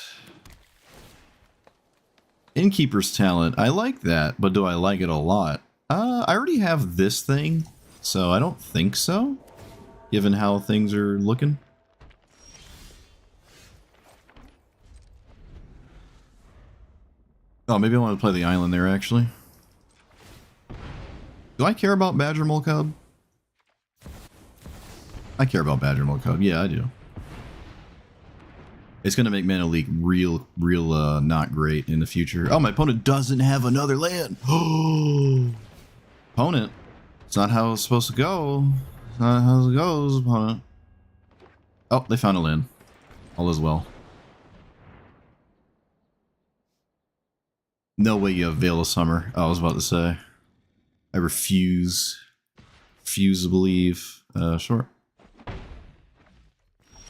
Innkeeper's Talent. I like that, but do I like it a lot? I already have this thing, so I don't think so, given how things are looking. Oh, maybe I want to play the island there, actually. Do I care about Badger Mole Cub? I care about Badger Mole Cub. Yeah, I do. It's going to make Mana Leak real not great in the future. Oh, my opponent doesn't have another land. Oh, opponent. It's not how it's supposed to go. It's not how it goes, opponent. Oh, they found a land. All is well. No way you have Veil of Summer. Oh, I was about to say. I refuse. Refuse to believe. Sure.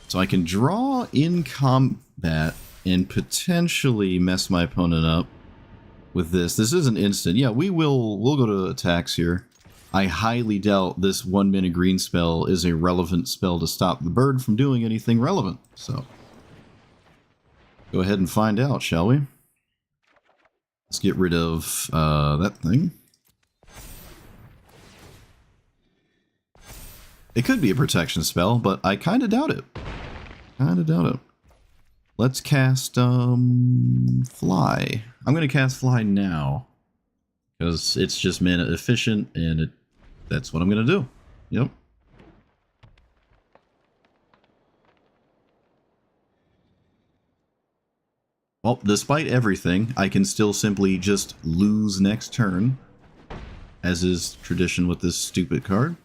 So I can draw in combat and potentially mess my opponent up with this. This is an instant. Yeah, we'll go to attacks here. I highly doubt this 1 mana green spell is a relevant spell to stop the bird from doing anything relevant. So go ahead and find out, shall we? Let's get rid of that thing. It could be a protection spell, but I kind of doubt it. Let's cast Fly. I'm going to cast Fly now. Because it's just mana efficient, and that's what I'm going to do. Yep. Well, despite everything, I can still simply just lose next turn, as is tradition with this stupid card.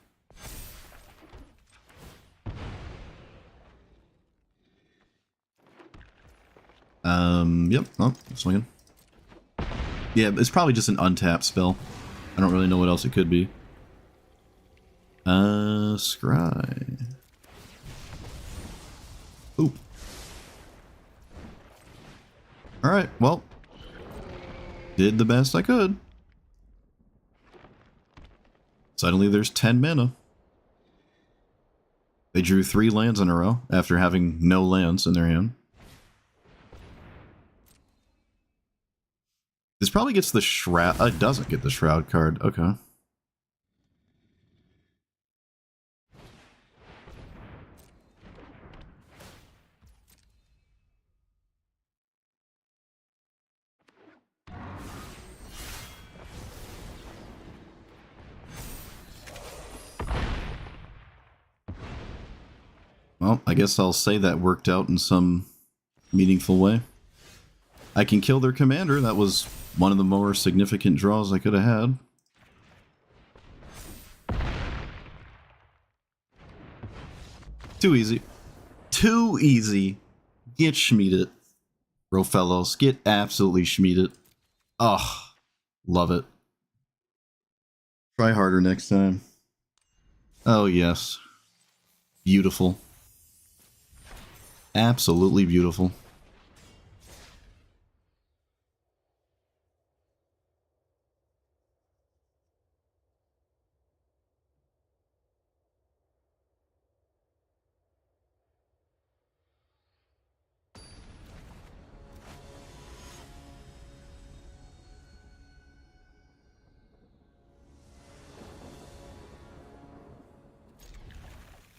Yep. Oh, swinging. Yeah, it's probably just an untapped spell. I don't really know what else it could be. Scry. Ooh. Alright, well. Did the best I could. Suddenly there's 10 mana. They drew 3 lands in a row after having no lands in their hand. This probably gets the Shroud. It doesn't get the Shroud card. Okay. Well, I guess I'll say that worked out in some meaningful way. I can kill their commander. That was one of the more significant draws I could have had. Too easy. Too easy. Get schmeeded. Rofellos, get absolutely schmeeded. Oh, love it. Try harder next time. Oh, yes. Beautiful. Absolutely beautiful.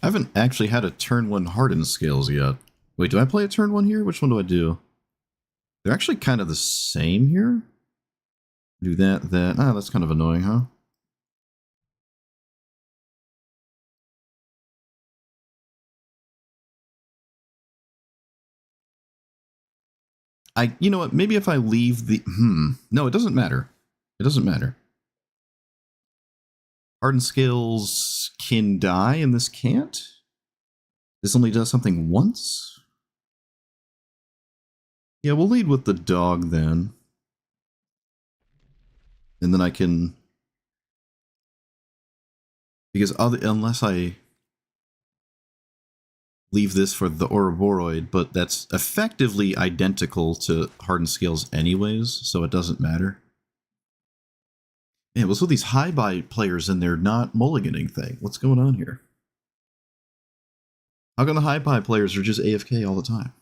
I haven't actually had a turn 1 Hardened Scales yet. Wait, do I play a turn 1 here? Which one do I do? They're actually kind of the same here. Do that. Ah, that's kind of annoying, huh? You know what? Maybe if I leave the... No, it doesn't matter. It doesn't matter. Hardened Scales can die and this can't? This only does something once? Yeah, we'll lead with the dog then. And then I can... Because unless I leave this for the Ouroboros, but that's effectively identical to Hardened Scales anyways, so it doesn't matter. Man, what's with these high-buy players and they're not mulliganing thing? What's going on here? How come the high-buy players are just AFK all the time?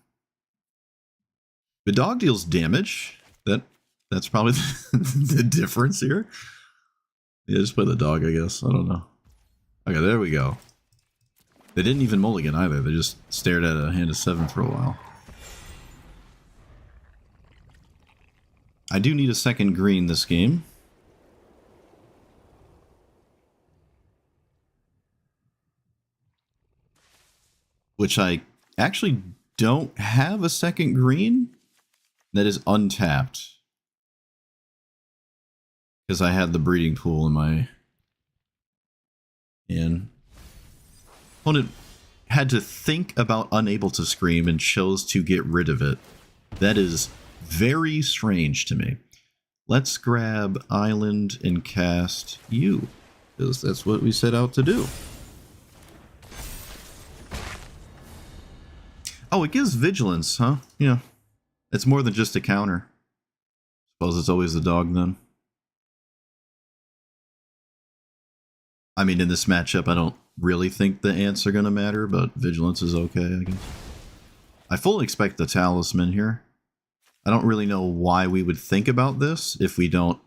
The dog deals damage. That's probably the difference here. Yeah, just play the dog, I guess. I don't know. Okay, there we go. They didn't even mulligan either. They just stared at a hand of 7 for a while. I do need a second green this game. Which I actually don't have a second green that is untapped. Because I had the breeding pool in my hand. Opponent had to think about Unable to Scream and chose to get rid of it. That is very strange to me. Let's grab Island and cast you. Because that's what we set out to do. Oh, it gives vigilance, huh? Yeah. It's more than just a counter. Suppose it's always the dog then. I mean, in this matchup, I don't really think the ants are going to matter, but vigilance is okay, I guess. I fully expect the talisman here. I don't really know why we would think about this if we don't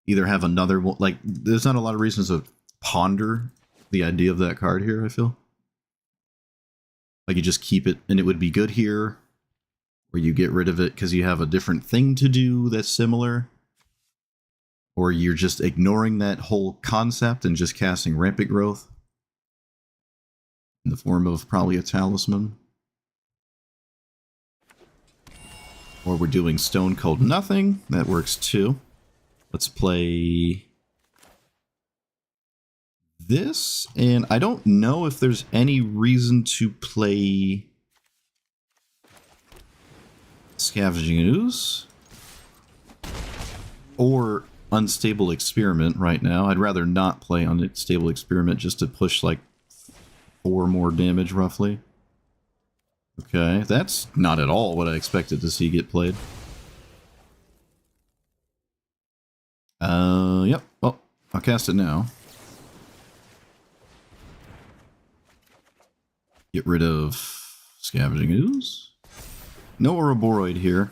either have another one. Like, there's not a lot of reasons to ponder the idea of that card here, I feel. Like, you just keep it and it would be good here, or you get rid of it because you have a different thing to do that's similar, or you're just ignoring that whole concept and just casting Rampant Growth in the form of probably a Talisman. Or we're doing Stone Cold Nothing. That works too. Let's play this. And I don't know if there's any reason to play Scavenging Ooze or Unstable Experiment right now. I'd rather not play Unstable Experiment just to push like 4 more damage roughly. Okay, that's not at all what I expected to see get played. Yep. Oh, I'll cast it now. Get rid of Scavenging Ooze. No Ouroboros here.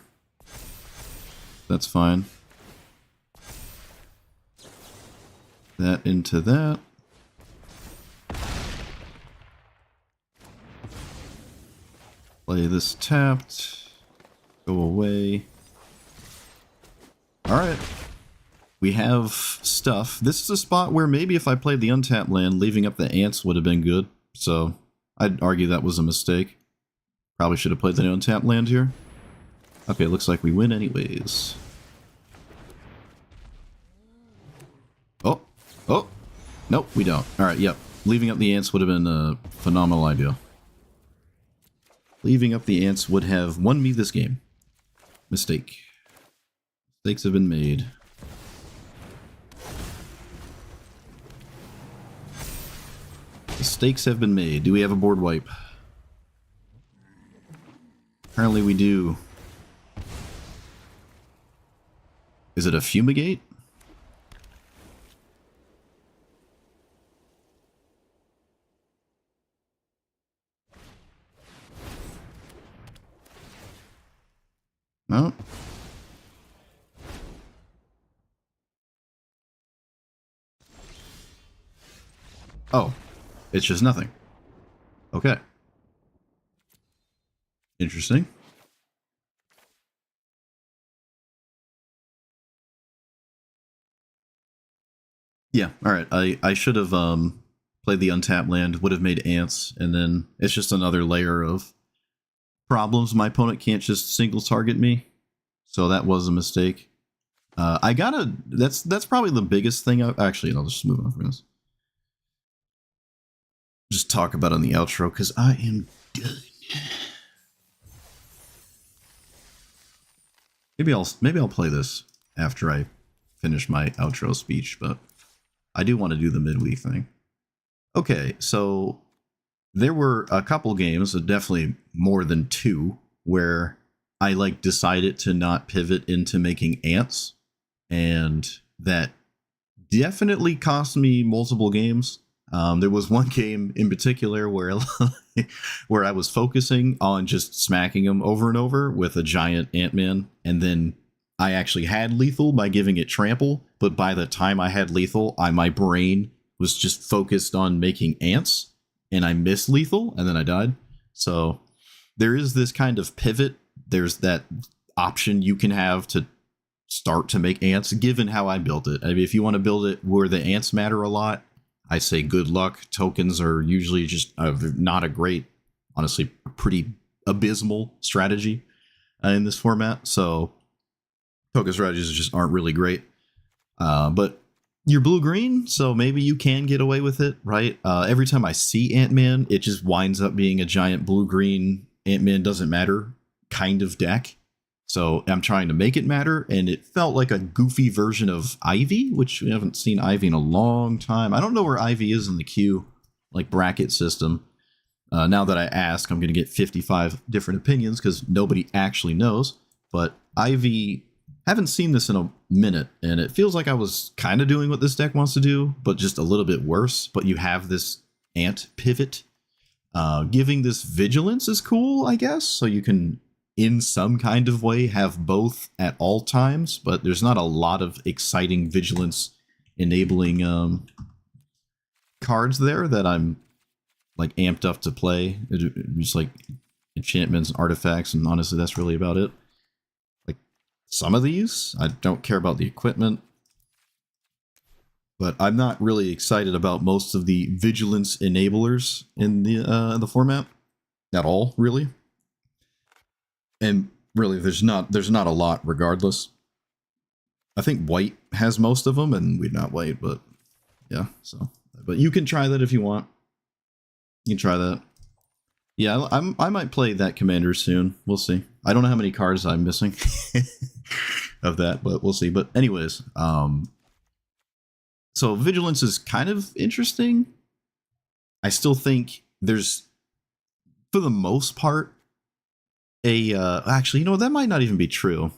That's fine. That into that. Play this tapped. Go away. Alright. We have stuff. This is a spot where maybe if I played the untapped land, leaving up the ants would have been good. So, I'd argue that was a mistake. Probably should have played the untapped land here. Okay, looks like we win anyways. Oh. Oh. Nope, we don't. Alright, yep. Leaving up the ants would have been a phenomenal idea. Leaving up the ants would have won me this game. Mistake. Mistakes have been made. Mistakes have been made. Do we have a board wipe? Apparently we do. Is it a fumigate? No. Oh, it's just nothing. Okay. Interesting. Yeah, alright. I should have played the untapped land, would have made ants, and then it's just another layer of problems. My opponent can't just single target me. So that was a mistake. I gotta that's probably the biggest thing actually I'll just move on from this. Just talk about on the outro because I am done. Maybe I'll play this after I finish my outro speech, but I do want to do the midweek thing. Okay, so there were a couple games, definitely more than 2, where I like decided to not pivot into making ants, and that definitely cost me multiple games. There was one game in particular where where I was focusing on just smacking him over and over with a giant Ant-Man, and then I actually had lethal by giving it trample, but by the time I had lethal, my brain was just focused on making ants, and I missed lethal, and then I died. So there is this kind of pivot. There's that option you can have to start to make ants, given how I built it. I mean, if you want to build it where the ants matter a lot, I say good luck. Tokens are usually just not a great, honestly, pretty abysmal strategy in this format. So token strategies just aren't really great. But you're blue-green, so maybe you can get away with it, right? Every time I see Ant-Man, it just winds up being a giant blue-green Ant-Man doesn't matter kind of deck. So I'm trying to make it matter, and it felt like a goofy version of Ivy, which we haven't seen Ivy in a long time. I don't know where Ivy is in the queue, like bracket system. Now that I ask, I'm going to get 55 different opinions because nobody actually knows. But Ivy, haven't seen this in a minute, and it feels like I was kind of doing what this deck wants to do, but just a little bit worse. But you have this ant pivot. Giving this vigilance is cool, I guess, so you can in some kind of way have both at all times, but there's not a lot of exciting vigilance enabling cards there that I'm like amped up to play. Just like enchantments and artifacts, and honestly that's really about it. Like some of these, I don't care about the equipment, but I'm not really excited about most of the vigilance enablers in the format at all, really. And really, there's not a lot regardless. I think white has most of them, and we're not white, but yeah. So, but you can try that if you want. You can try that. Yeah, I might play that commander soon. We'll see. I don't know how many cards I'm missing of that, but we'll see. But anyways, so vigilance is kind of interesting. I still think there's, for the most part, actually, you know, that might not even be true.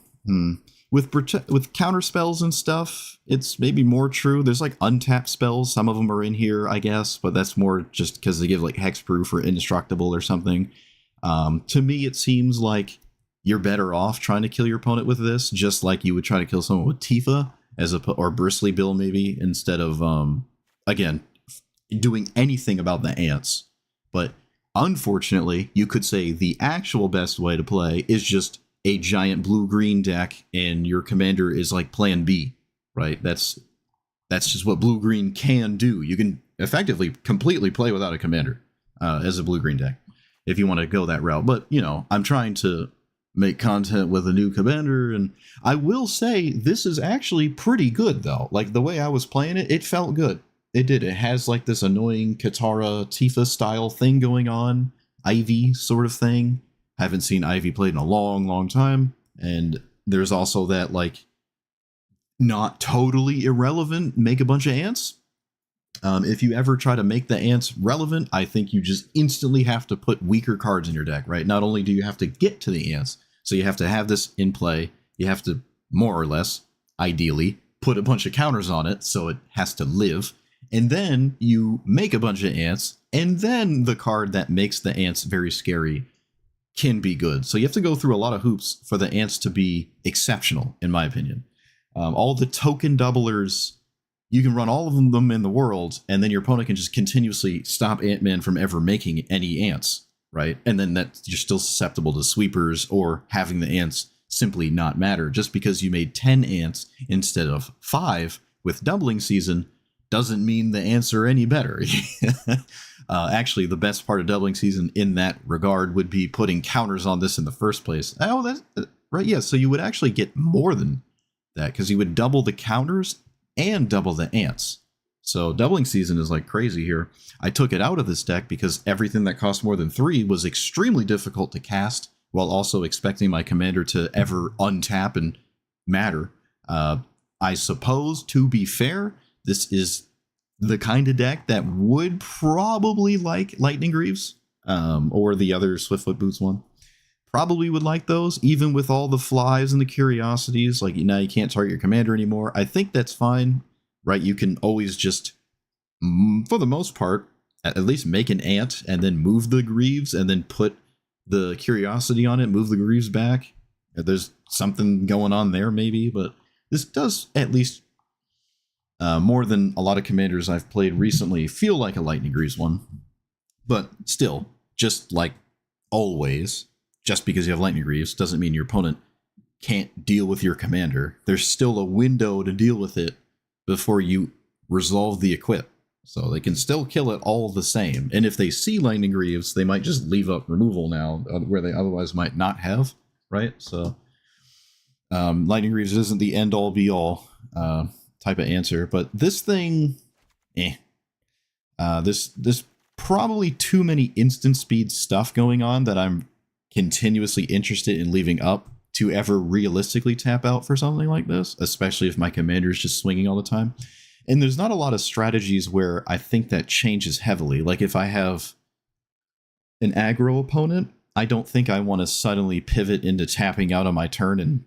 With counter spells and stuff, it's maybe more true. There's like untapped spells. Some of them are in here, I guess, but that's more just because they give like hexproof or indestructible or something. To me, it seems like you're better off trying to kill your opponent with this, just like you would try to kill someone with Tifa or Bristly Bill maybe, instead of again doing anything about the ants. But unfortunately, you could say the actual best way to play is just a giant blue-green deck, and your commander is like plan B, right? That's just what blue-green can do. You can effectively completely play without a commander as a blue-green deck if you want to go that route. But, you know, I'm trying to make content with a new commander, and I will say this is actually pretty good, though. Like, the way I was playing it, it felt good. It did. It has like this annoying Katara Tifa style thing going on, Ivy sort of thing. Haven't seen Ivy played in a long time. And there's also that, like, not totally irrelevant make a bunch of ants. If you ever try to make the ants relevant, I think you just instantly have to put weaker cards in your deck, right? Not only do you have to get to the ants, so you have to have this in play, you have to, more or less, ideally, put a bunch of counters on it so it has to live. And then you make a bunch of ants, and then the card that makes the ants very scary can be good. So you have to go through a lot of hoops for the ants to be exceptional, in my opinion. All the token doublers, you can run all of them in the world, and then your opponent can just continuously stop Ant-Man from ever making any ants, right? And then you're still susceptible to sweepers or having the ants simply not matter. Just because you made 10 ants instead of 5 with doubling season doesn't mean the ants are any better. Actually, the best part of doubling season in that regard would be putting counters on this in the first place. Oh, that's right. Yeah, so you would actually get more than that because you would double the counters and double the ants. So doubling season is like crazy here. I took it out of this deck because everything that cost more than 3 was extremely difficult to cast, while also expecting my commander to ever untap and matter. I suppose, to be fair, this is the kind of deck that would probably like Lightning Greaves, or the other Swiftfoot Boots one. Probably would like those, even with all the flies and the curiosities. Like, now you can't target your commander anymore. I think that's fine, right? You can always just, for the most part, at least make an ant and then move the Greaves and then put the curiosity on it, move the Greaves back. There's something going on there maybe, but this does at least more than a lot of commanders I've played recently feel like a Lightning Greaves one. But still, just like always, just because you have Lightning Greaves doesn't mean your opponent can't deal with your commander. There's still a window to deal with it before you resolve the equip. So they can still kill it all the same. And if they see Lightning Greaves, they might just leave up removal now, where they otherwise might not have, right? So Lightning Greaves isn't the end-all be-all type of answer. But this thing, There's probably too many instant speed stuff going on that I'm continuously interested in leaving up to ever realistically tap out for something like this, especially if my commander is just swinging all the time. And there's not a lot of strategies where I think that changes heavily. Like if I have an aggro opponent, I don't think I want to suddenly pivot into tapping out on my turn and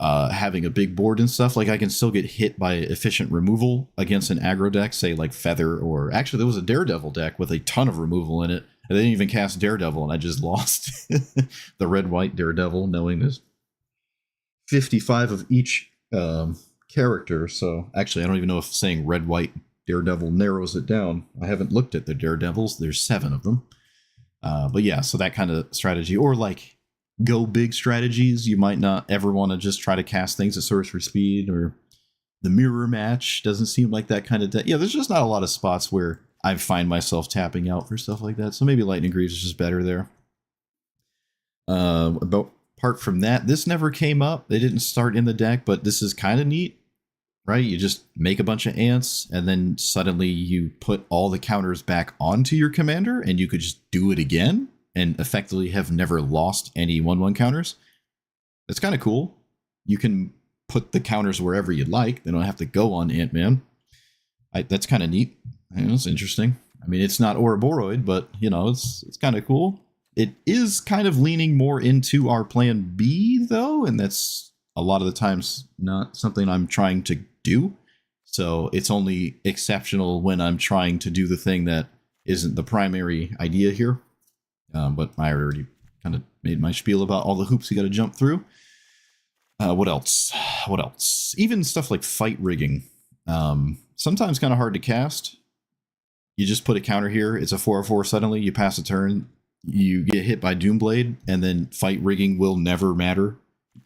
having a big board and stuff. Like I can still get hit by efficient removal against an aggro deck, say like Feather, or actually there was a Daredevil deck with a ton of removal in it I didn't even cast Daredevil, and I just lost the red-white Daredevil, knowing there's 55 of each character. So actually, I don't even know if saying red-white Daredevil narrows it down. I haven't looked at the Daredevils. There's 7 of them. But yeah, so that kind of strategy, or like go big strategies. You might not ever want to just try to cast things at sorcery speed, or the mirror match doesn't seem like that kind of yeah, there's just not a lot of spots where I find myself tapping out for stuff like that. So maybe Lightning Greaves is just better there. Apart from that, this never came up. They didn't start in the deck, but this is kind of neat, right? You just make a bunch of ants, and then suddenly you put all the counters back onto your commander, and you could just do it again and effectively have never lost any 1/1 counters. That's kind of cool. You can put the counters wherever you'd like. They don't have to go on Ant-Man. That's kind of neat. It's interesting. I mean, it's not Ouroboros, but it's kind of cool. It is kind of leaning more into our plan B, though, and that's a lot of the times not something I'm trying to do. So it's only exceptional when I'm trying to do the thing that isn't the primary idea here. But I already kind of made my spiel about all the hoops you got to jump through. What else? Even stuff like fight rigging. Sometimes kind of hard to cast. You just put a counter here. It's a 4/4 suddenly. You pass a turn. You get hit by Doomblade, and then fight rigging will never matter.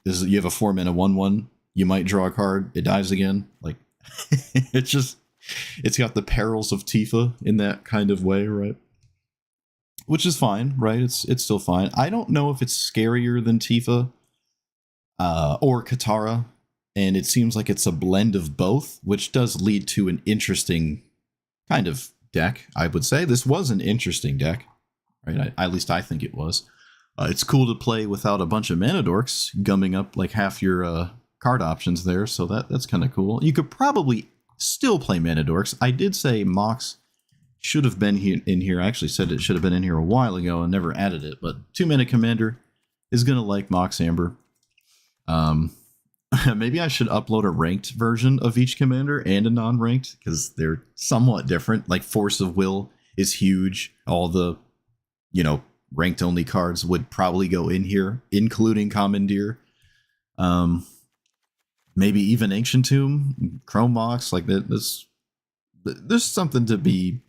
You have a 4-mana 1/1. You might draw a card. It dies again. Like, it's got the perils of Tifa in that kind of way, right? Which is fine, right? It's still fine. I don't know if it's scarier than Tifa or Katara, and it seems like it's a blend of both, which does lead to an interesting kind of deck, I would say. This was an interesting deck, right? At least I think it was. It's cool to play without a bunch of mana dorks gumming up like half your card options there, so that's kind of cool. You could probably still play mana dorks. I did say Mox should have been in here. I actually said it should have been in here a while ago and never added it, but 2-mana commander is going to like Mox Amber. Maybe I should upload a ranked version of each commander and a non-ranked, because they're somewhat different. Like Force of Will is huge. All the, ranked only cards would probably go in here, including Commandeer. Maybe even Ancient Tomb, Chrome Mox, like that. There's something to be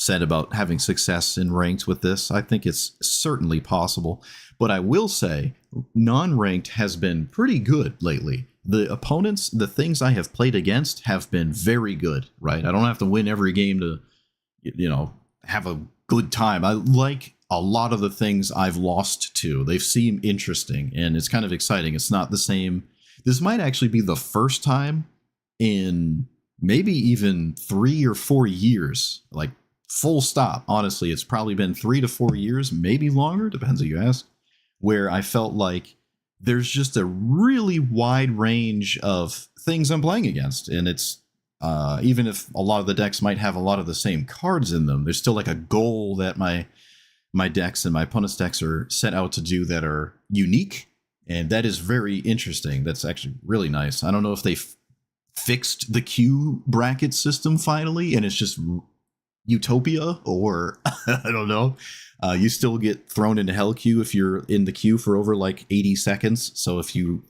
said about having success in ranked with this. I think it's certainly possible. But I will say, non-ranked has been pretty good lately. The opponents, the things I have played against have been very good, right? I don't have to win every game to, have a good time. I like a lot of the things I've lost to. They've seemed interesting, and it's kind of exciting. It's not the same. This might actually be the first time in maybe even 3 or 4 years, like full stop. Honestly, it's probably been 3 to 4 years, maybe longer, depends who you ask, where I felt like there's just a really wide range of things I'm playing against. And it's, even if a lot of the decks might have a lot of the same cards in them, there's still like a goal that my decks and my opponent's decks are set out to do that are unique. And that is very interesting. That's actually really nice. I don't know if they fixed the queue bracket system finally, and it's just utopia, or I don't know. You still get thrown into hell queue if you're in the queue for over like 80 seconds. So if you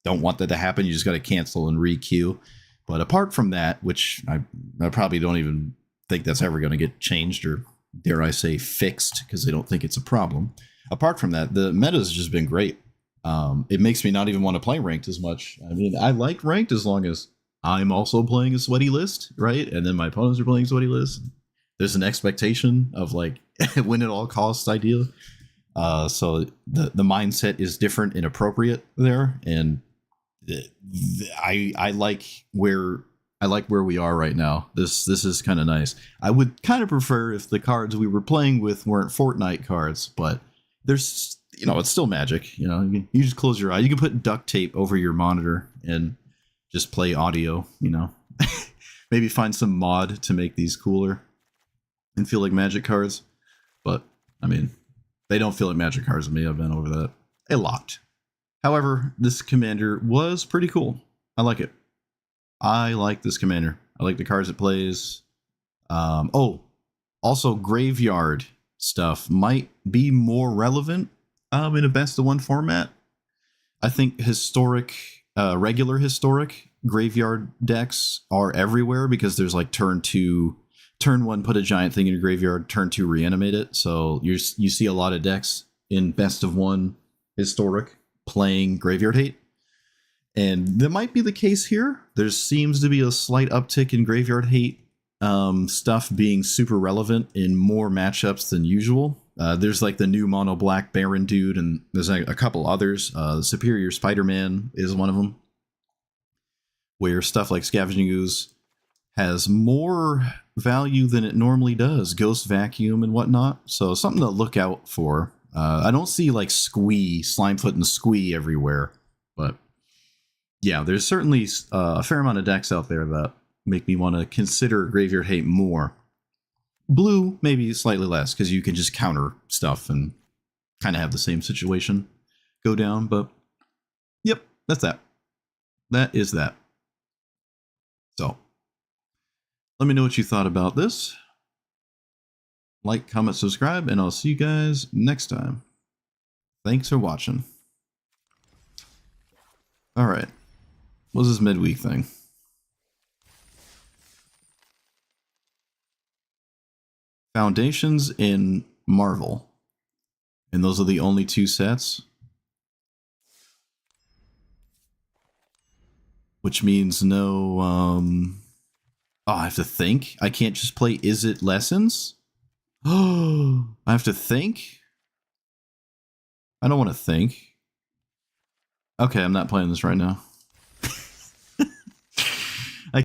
don't want that to happen, you just got to cancel and re-queue. But apart from that, which I probably don't even think that's ever going to get changed, or dare I say fixed, because they don't think it's a problem. Apart from that, the meta has just been great. It makes me not even want to play ranked as much. I mean, I like ranked as long as I'm also playing a sweaty list, right? And then my opponents are playing sweaty lists. There's an expectation of like win at all costs idea. So the mindset is different and appropriate there. And I like where we are right now. This is kind of nice. I would kind of prefer if the cards we were playing with weren't Fortnite cards, but there's, it's still Magic. You just close your eye. You can put duct tape over your monitor and just play audio, maybe find some mod to make these cooler and feel like Magic cards. But I mean, they don't feel like Magic cards to me. I've been over that a lot. However, this commander was pretty cool. I like it. I like this commander. I like the cards it plays. Also Graveyard stuff might be more relevant in a best of one format. I think regular historic graveyard decks are everywhere because there's like turn 1 put a giant thing in your graveyard, turn 2 reanimate it. So you see a lot of decks in best of one historic playing Graveyard Hate. And that might be the case here. There seems to be a slight uptick in Graveyard Hate stuff being super relevant in more matchups than usual. There's like the new mono black Baron dude, and there's a couple others. The Superior Spider-Man is one of them, where stuff like Scavenging Ooze has more value than it normally does. Ghost Vacuum and whatnot. So something to look out for. I don't see like Slimefoot and Squee everywhere, but yeah, there's certainly a fair amount of decks out there that make me want to consider Graveyard Hate more. Blue, maybe slightly less, because you can just counter stuff and kind of have the same situation go down, but yep, that's that. That is that. So, let me know what you thought about this. Like, comment, subscribe, and I'll see you guys next time. Thanks for watching. Alright. What's this midweek thing? Foundations in Marvel. And those are the only 2 sets. Which means no, oh, I have to think? I can't just play Izzet Lessons? Oh, I have to think? I don't want to think. Okay, I'm not playing this right now.